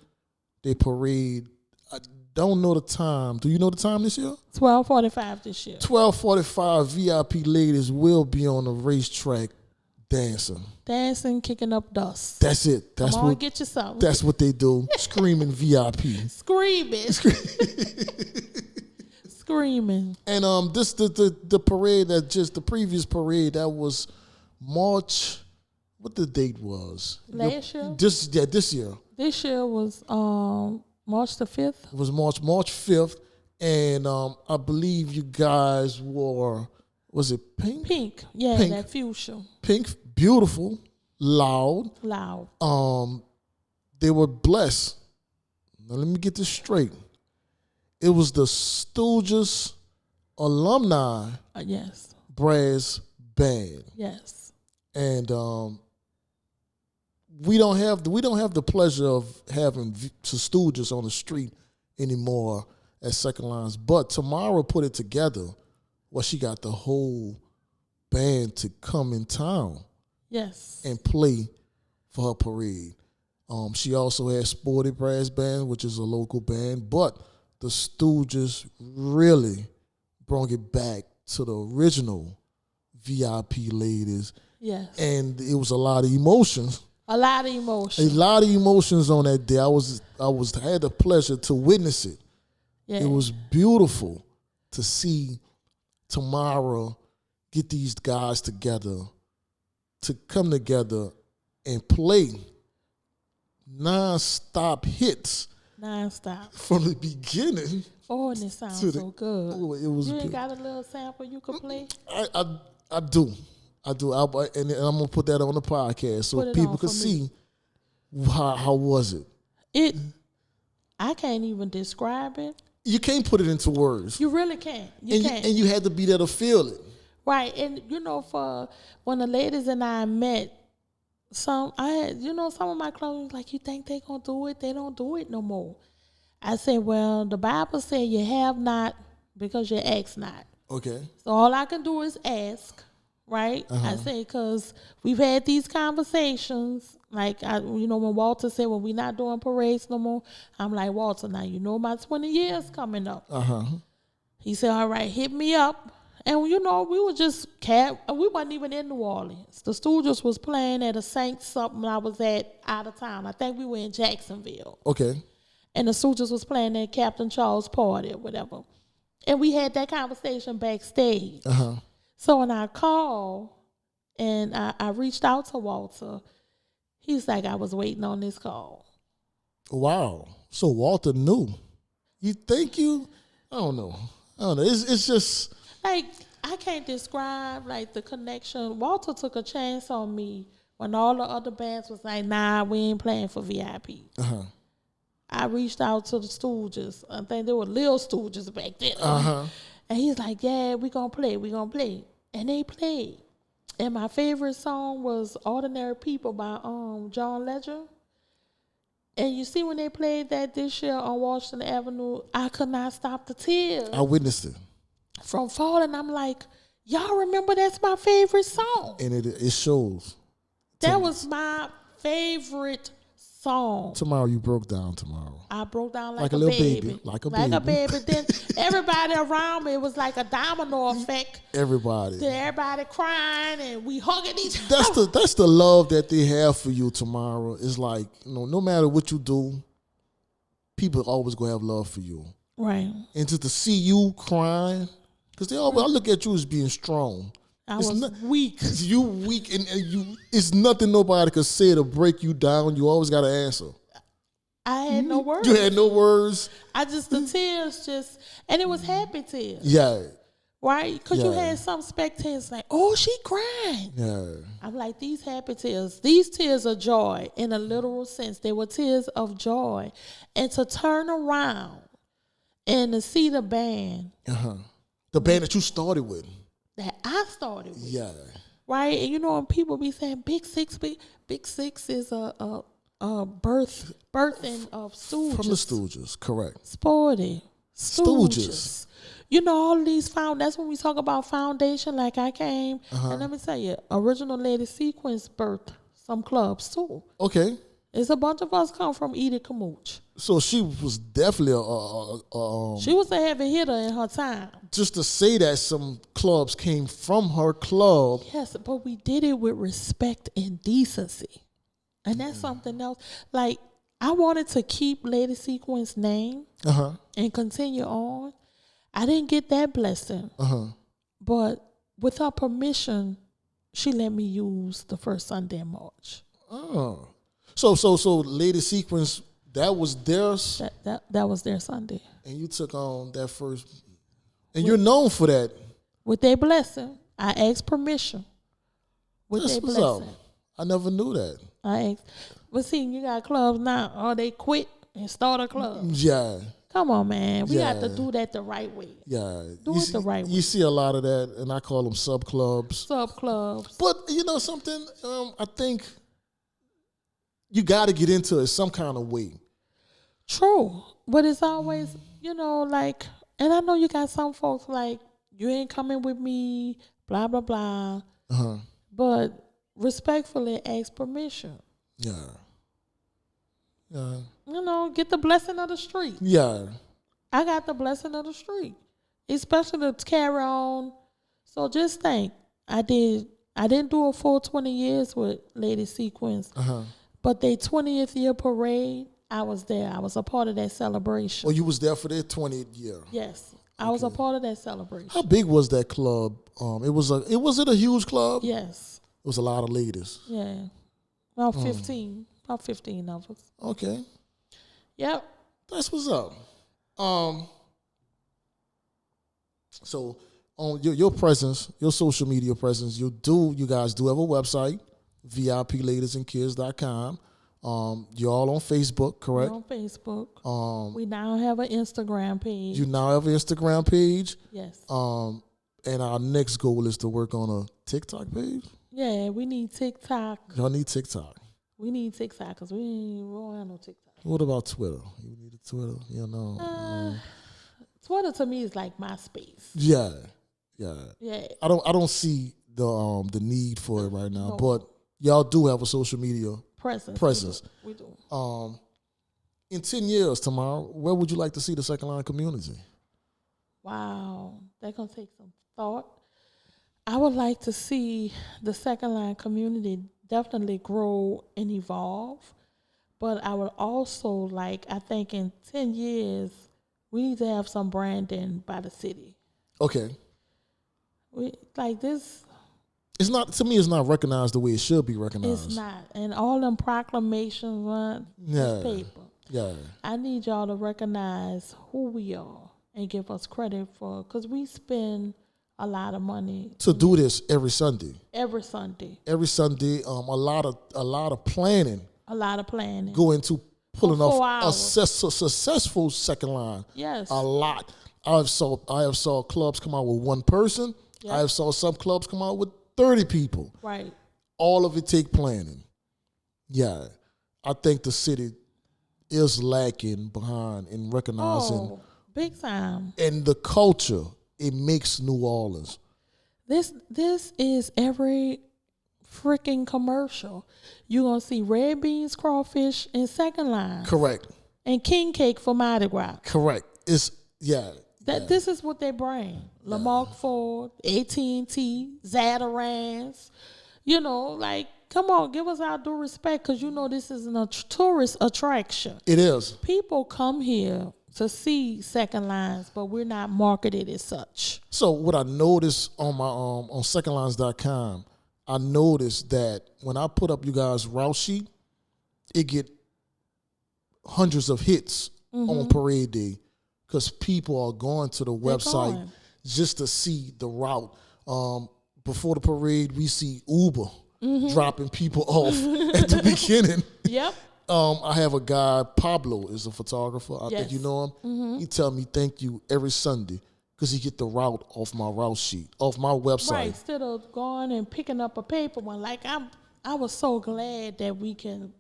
They parade. I don't know the time. Do you know the time this year? 12:45 this year. 12:45. VIP ladies will be on the racetrack dancing, kicking up dust. That's it. That's Come on, get you something. That's what they do. Screaming VIP. Screaming. And this the parade that just the previous parade that was March. What the date was? Last year. This year. This year was March the 5th. It was March 5th, and I believe you guys wore. Was it pink? Pink, yeah, pink. That fuchsia. Pink, beautiful, loud. They were blessed. Now let me get this straight. It was the Stooges alumni. Yes. Brass band. Yes. And we don't have the pleasure of having the Stooges on the street anymore as second lines. But Tamara put it together. Well, she got the whole band to come in town. Yes. And play for her parade. She also had Sporty Brass Band, which is a local band, but the Stooges really brought it back to the original VIP ladies. Yes. And it was a lot of emotions. A lot of emotions on that day. I had the pleasure to witness it. Yeah. It was beautiful. to see Tamara get these guys together, to come together and play non-stop hits Non-stop. from the beginning. Oh, and it sounds to so good. Oh, it was You ain't good. got a little sample you could play? I do. And I'm gonna put that on the podcast so Put it people on can for see how was it. I can't even describe it. You can't put it into words. You really can't. You can't. And you had to be there to feel it. Right. And for when the ladies and I met, some of my clothes was like, you think they gonna do it? They don't do it no more. I said, well, the Bible said you have not because you ask not. Okay. So all I can do is ask, right? I say, because we've had these conversations. Like, when Walter said, well, we're not doing parades no more. I'm like, Walter, now you know my 20 years coming up. He said, all right, hit me up. And, we were just we wasn't even in New Orleans. The Stooges was playing at a Saint something I was at out of town. I think we were in Jacksonville. Okay. And the Stooges was playing at Captain Charles' party or whatever. And we had that conversation backstage. So when I called and I reached out to Walter, he's like, I was waiting on this call. Wow. So Walter knew. You think I don't know. It's just like, I can't describe like the connection. Walter took a chance on me when all the other bands was like, nah, we ain't playing for VIP. I reached out to the Stooges. I think they were Lil Stooges back then. And he's like, yeah, we gonna play. And they played. And my favorite song was Ordinary People by John Legend. And you see when they played that this year on Washington Avenue, I could not stop the tears. I witnessed it. From falling. I'm like, y'all remember that's my favorite song. And it shows. That was my favorite song. Tomorrow you broke down tomorrow. I broke down like a little baby. Like a baby. Then everybody around me, it was like a domino effect. Everybody. Then everybody crying and we hugging each other. That's the love that they have for you, Tamara. It's like, no matter what you do, people always gonna have love for you. Right. And just to see you crying, because I look at you as being strong. I was weak. You weak, and you. It's nothing nobody could say to break you down. You always got to answer. I had no words. You had no words. The tears and it was happy tears. Yeah. Right? Because you had some spectators like, oh, she crying. Yeah. I'm like, these happy tears. These tears are joy in a literal sense. They were tears of joy. And to turn around and to see the band. The band that you started with. That I started with. Yeah. Right? And and people be saying Big Six is a birthing of Stooges. From the Stooges, correct. Sporty. Stooges. All of these that's when we talk about foundation, like I came. And let me tell you, Original Lady Sequence birthed some clubs too. Okay. It's a bunch of us come from Edith Camooch. So she was definitely she was a heavy hitter in her time. Just to say that some clubs came from her club. Yes, but we did it with respect and decency. And that's something else. Like, I wanted to keep Lady Sequence's name and continue on. I didn't get that blessing. But with her permission, she let me use the first Sunday in March. Oh. So Lady Sequence, that was theirs? That was their Sunday. And you took on that first. And you're known for that. With their blessing. I asked permission. With their blessing. I never knew that. I asked. But see, you got clubs now. Or they quit and start a club. Yeah. Come on, man. We got to do that the right way. Yeah. Do it the right way. You see a lot of that, and I call them sub-clubs. Sub-clubs. But you know something? I think you got to get into it some kind of way. True. But it's always, like, and I know you got some folks like, you ain't coming with me, blah, blah, blah. But respectfully ask permission. Yeah. Get the blessing of the street. Yeah. I got the blessing of the street. Especially to carry on. So just think, I didn't do a full 20 years with Lady Sequence. But their 20th year parade, I was there. I was a part of that celebration. Oh, you was there for their 20th year? Yes. I was a part of that celebration. How big was that club? Was it a huge club? Yes. It was a lot of ladies. Yeah. About 15. About 15 of us. Okay. Yep. That's what's up. So on your presence, your social media presence, you guys do have a website, VIPladiesandkids.com. You're all on Facebook, correct? We're on Facebook. We now have an Instagram page. You now have an Instagram page. Yes. And our next goal is to work on a TikTok page. Yeah, we need TikTok. Y'all need TikTok. We need TikTok because we don't have no TikTok. What about Twitter? You need a Twitter? You know. Twitter to me is like MySpace. Yeah. Yeah. I don't see the need for it right now, No. but y'all do have a social media presence. We do. In 10 years, Tamara, where would you like to see the Second Line community? Wow. That's going to take some thought. I would like to see the Second Line community definitely grow and evolve. But I would also like, I think in 10 years, we need to have some branding by the city. Okay. We like this. It's not, to me, it's not recognized the way it should be recognized. It's not. And all them proclamations on this paper. Yeah. I need y'all to recognize who we are and give us credit for, because we spend a lot of money To do this every Sunday. every Sunday. Every Sunday, a lot of planning A lot of planning. go into pulling For 4 off a hours. successful Second Line. Yes. A lot. I have saw clubs come out with one person. Yep. I have saw some clubs come out with 30 people. Right. All of it take planning. Yeah. I think the city is lacking behind in recognizing Oh, big time. and the culture it makes New Orleans. This is every freaking commercial. You're going to see red beans, crawfish, and Second Line. Correct. And king cake for Mardi Gras. Correct. It's This is what they bring. Lamarck Ford, AT&T, Zatarans. You know, like, come on, give us our due respect, because you know this is a tourist attraction. It is. People come here to see Second Lines, but we're not marketed as such. So what I noticed on my on secondlines.com, I noticed that when I put up you guys' route sheet, it get hundreds of hits on parade day because people are going to the website going. just to see the route. Before the parade, we see Uber dropping people off at the beginning. Yep. I have a guy, Pablo is a photographer. I think Yes. you know him. He tell me thank you every Sunday because he get the route off my route sheet, off my website. Right. Instead of going and picking up a paper one, like I was so glad that we can.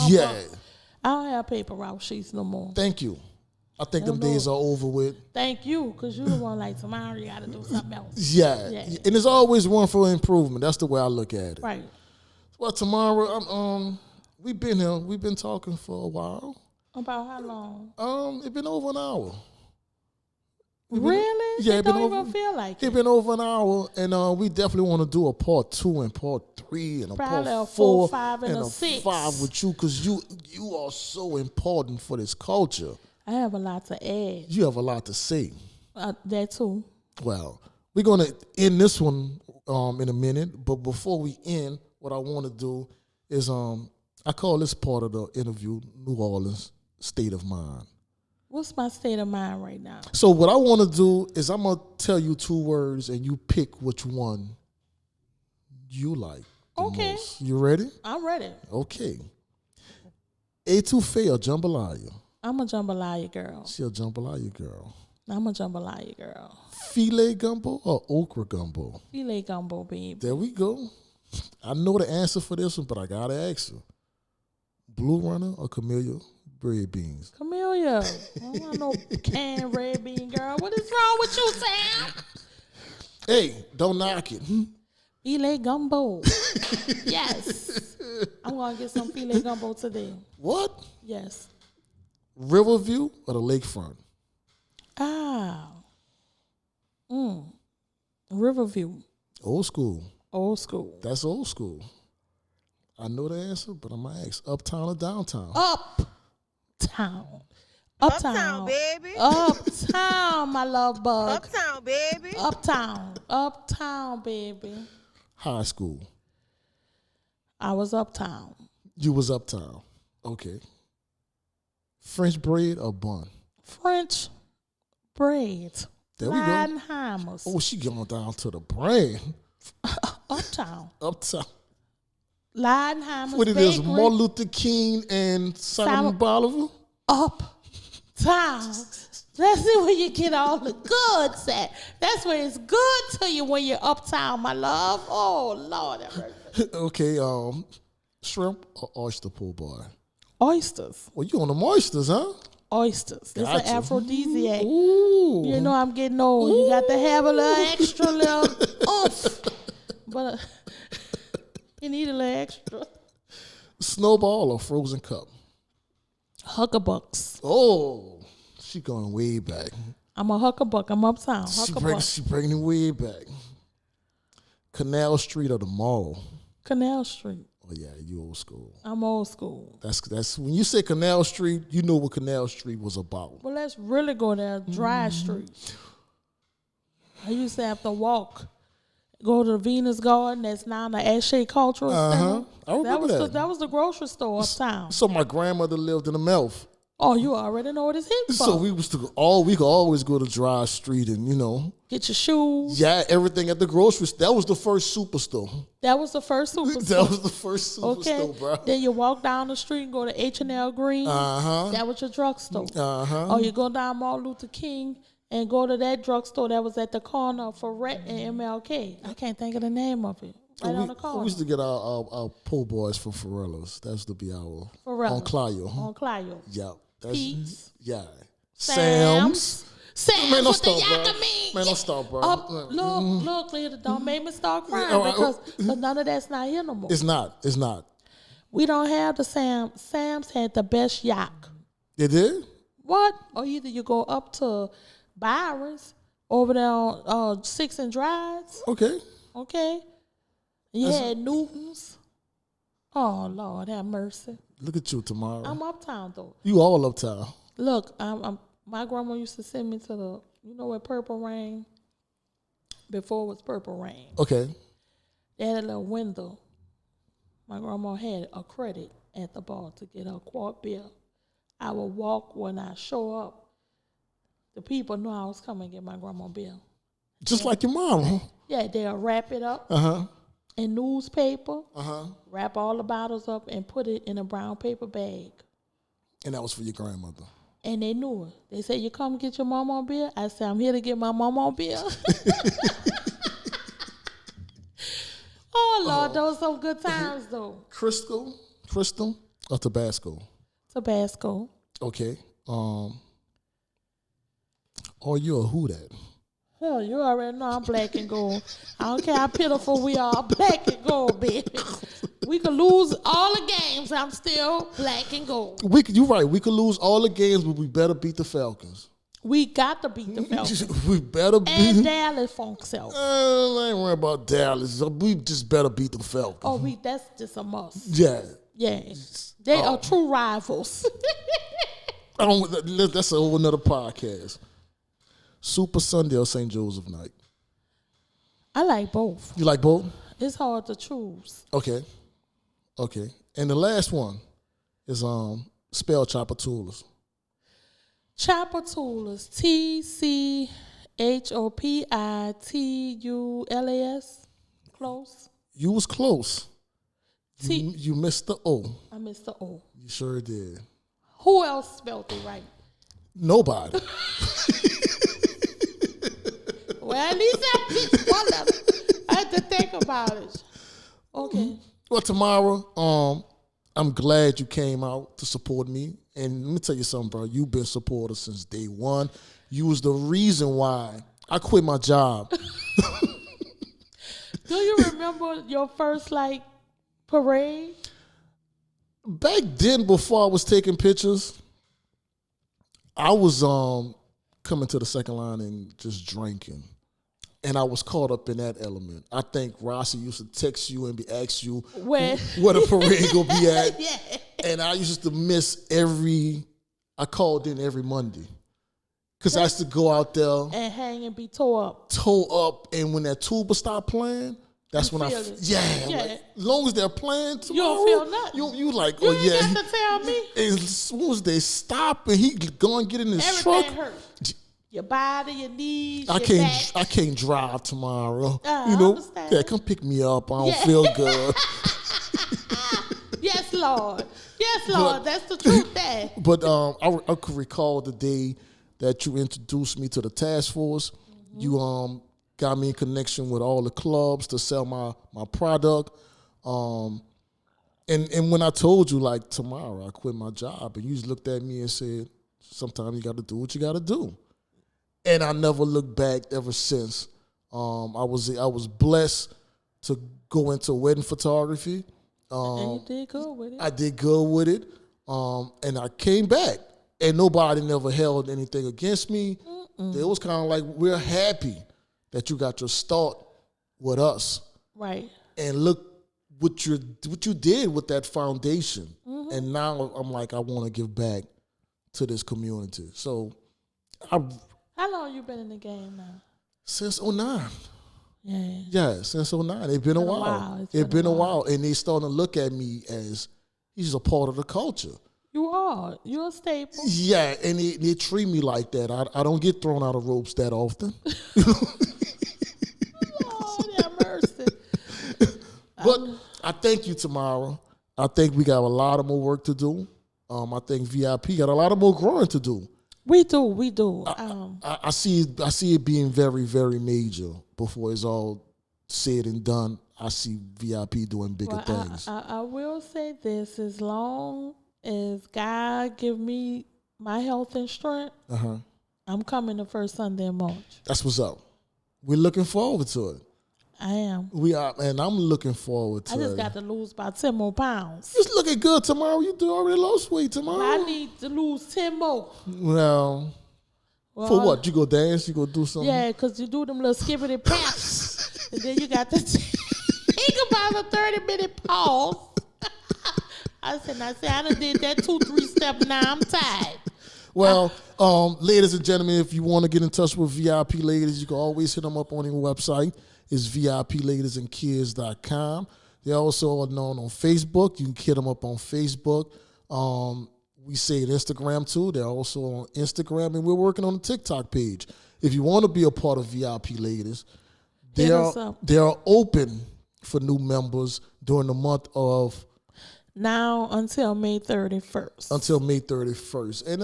Yeah. I don't have paper route sheets no more. Thank you. I think them No, no. days are over with. Thank you, because you the one like tomorrow you got to do something else. Yeah. Yeah. And there's always room for improvement. That's the way I look at it. Right. Well, tomorrow, we've been here. We've been talking for a while. About how long? It's been over an hour. Really? Yeah, It it been don't over. even feel like It's it. been over an hour, and we definitely want to do a part 2 and part 3 and a Probably part a 4 4, 5, and a 6. 5 with you because you are so important for this culture. I have a lot to add. You have a lot to say. That too. Well, we're gonna end this one in a minute, but before we end, what I want to do is I call this part of the interview New Orleans State of Mind. What's my state of mind right now? So what I want to do is I'm gonna tell you 2 words and you pick which one you like the Okay. most. You ready? I'm ready. Okay. Etouffee or jambalaya? I'm a jambalaya girl. She a jambalaya girl. I'm a jambalaya girl. Filet gumbo or okra gumbo? Filet gumbo, baby. There we go. I know the answer for this one, but I gotta ask you. Blue Runner or Camellia bread beans? Camellia. I don't want no canned red bean girl. What is wrong with you, Sam? Hey, don't knock it. Filet gumbo. Yes. I'm going to get some filet gumbo today. What? Yes. Riverview or the lakefront? Riverview. Old school. Old school. That's old school. I know the answer, but I'm going to ask uptown or downtown? Uptown. Uptown, baby. Uptown, my love bug. Uptown, baby. Uptown, baby. High school. I was uptown. You was uptown. Okay. French braid or bun? French bread. There we go. Leidenheimers. Oh, she going down to the brand. Uptown. Uptown. Leidenheimers. What it is, Bakery. Martin Luther King and Simon Bolivar? Uptown. That's it where you get all the goods at. That's where it's good to you when you're uptown, my love. Oh, Lord. That hurts. Okay, shrimp or oyster po' boy? Oysters. Well, you on them oysters, huh? Oysters. It's Gotcha. an aphrodisiac. Ooh. You know I'm getting old. You got to have a little extra little oomph. But you need a little extra. Snowball or frozen cup? Huckabucks. Oh, she going way back. I'm a huckabuck. I'm uptown. She Huckabuck. bringing it way back. Canal Street or the mall? Canal Street. Oh yeah, you old school. I'm old school. That's when you say Canal Street, you know what Canal Street was about. Well, let's really go there. Dry Street. I used to have to walk. Go to the Venus Garden. That's now the Ashe Cultural Center. I remember that. That was the grocery store uptown. So my grandmother lived in the Melf. Oh, you already know what it's hit for. So we could always go to Dry Street and Get your shoes. yeah, everything at the grocery store. That was the first superstore. That was the first superstore. That was the first Okay. superstore, bro. Then you walk down the street and go to H&L Green. That was your drugstore. Or you go down Martin Luther King and go to that drugstore that was at the corner of Ferret and MLK. I can't think of the name of it. Right on the corner. We used to get our po' boys from Forellas. That used to be our Forellas. on Clio. On Clio. Yeah. Pete's. Yeah. Sam's. Man, don't with the stop, bro. yakka Man, don't stop, bro. Look, Leader, don't make me start crying because none of that's not here no more. It's not. We don't have the Sam's. Sam's had the best yak. It did? What? Or either you go up to Byron's over there on 6 and Drives. Okay. You had Newton's. Oh, Lord, have mercy. Look at you, Tamara. I'm uptown, though. You all uptown. Look, my grandma used to send me to the, where Purple Rain, before it was Purple Rain. Okay. They had a little window. My grandma had a credit at the bar to get her quart beer. I would walk when I show up. The people knew I was coming to get my grandma beer. Just like your mom, huh? Yeah, they'll wrap it up in newspaper, wrap all the bottles up and put it in a brown paper bag. And that was for your grandmother. And they knew it. They said, you come get your mama beer? I said, I'm here to get my mama beer. Oh, Lord, those some good times, though. Crystal or Tabasco? Tabasco. Okay. Or you a who that? Hell, you already know I'm black and gold. I don't care how pitiful we are, black and gold, baby. We could lose all the games, I'm still black and gold. You're right. We could lose all the games, but we better beat the Falcons. We got to beat the Falcons. We better beat. And Dallas funk self. I ain't worried about Dallas. We just better beat the Falcons. Oh, that's just a must. Yeah. Yeah. They are true rivals. That's a whole nother podcast. Super Sunday or St. Joseph night? I like both. You like both? It's hard to choose. Okay. And the last one is spell Chopper-Tools. Chopper-Tools. TCHOPITULAS. Close. You was close. You missed the O. I missed the O. You sure did. Who else spelled it right? Nobody. Well, at least I picked one of them. I had to think about it. Okay. Well, Tamara, I'm glad you came out to support me. And let me tell you something, bro. You've been supporter since day one. You was the reason why I quit my job. Do you remember your first, parade? Back then, before I was taking pictures, I was coming to the second line and just drinking. And I was caught up in that element. I think Rossi used to text you and ask you where the parade gonna be at. Yeah. And I used to miss I called in every Monday. Because I used to go out there. And hang and be tore up. Toe up, and when that tuba start playing, that's when feel I, it. yeah. Yeah. Like, as long as they're playing tomorrow, You don't feel nothing. You like, You oh ain't yeah. got to tell me. As soon as they stop and he go and get in his Everything truck, hurt. Your body, your knees, I your can't. back. I can't drive tomorrow. I You know, understand. yeah, come pick me up. I don't Yeah. feel good. Yes, Lord. Yes, Lord. That's the truth there. But I could recall the day that you introduced me to the task force. Mm-hmm. You got me in connection with all the clubs to sell my product. And when I told you, like, tomorrow I quit my job, and you just looked at me and said, sometimes you got to do what you got to do. And I never looked back ever since. I was blessed to go into wedding photography. And you did good with it. I did good with it. And I came back, and nobody never held anything against me. It was kind of like, we're happy that you got your start with us. Right. And look what you did with that foundation. And now I'm like, I want to give back to this community. So How long you been in the game now? since 09. Yeah. Yeah, since 09. It's been a while. It's been a while. And they starting to look at me as he's a part of the culture. You are. You're a staple. Yeah, and they treat me like that. I don't get thrown out of ropes that often. Lord have mercy. But I thank you, Tamara. I think we got a lot of more work to do. I think VIP got a lot of more growing to do. We do. I see it being very, very major before it's all said and done. I see VIP doing bigger things. I will say this: as long as God give me my health and strength, I'm coming the first Sunday in March. That's what's up. We're looking forward to it. I am. We are, and I'm looking forward to it. I just got to lose about 10 more pounds. It's looking good tomorrow. You already lost weight tomorrow. I need to lose 10 more. Well, for what? You go dance? You go do something? Yeah, because you do them little skippity paps. And then you got to think about a 30-minute pause. I said, I done did that 2-3 step. Now I'm tired. Well, ladies and gentlemen, if you want to get in touch with VIP Ladies, you can always hit them up on their website. It's VIPLadiesandKids.com. They also are known on Facebook. You can hit them up on Facebook. We say Instagram too. They're also on Instagram, and we're working on the TikTok page. If you want to be a part of VIP Ladies, they are open for new members during the month of now until May 31st. Until May 31st. And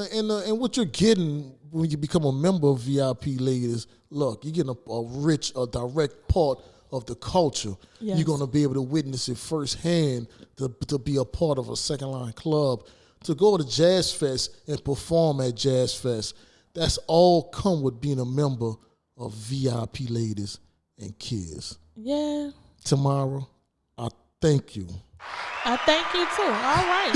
what you're getting when you become a member of VIP Ladies, look, you're getting a direct part of the culture. Yes. You're going to be able to witness it firsthand, to be a part of a Second Line Club, to go to Jazz Fest and perform at Jazz Fest. That's all come with being a member of VIP Ladies and Kids. Yeah. Tamara, I thank you. I thank you too. All right.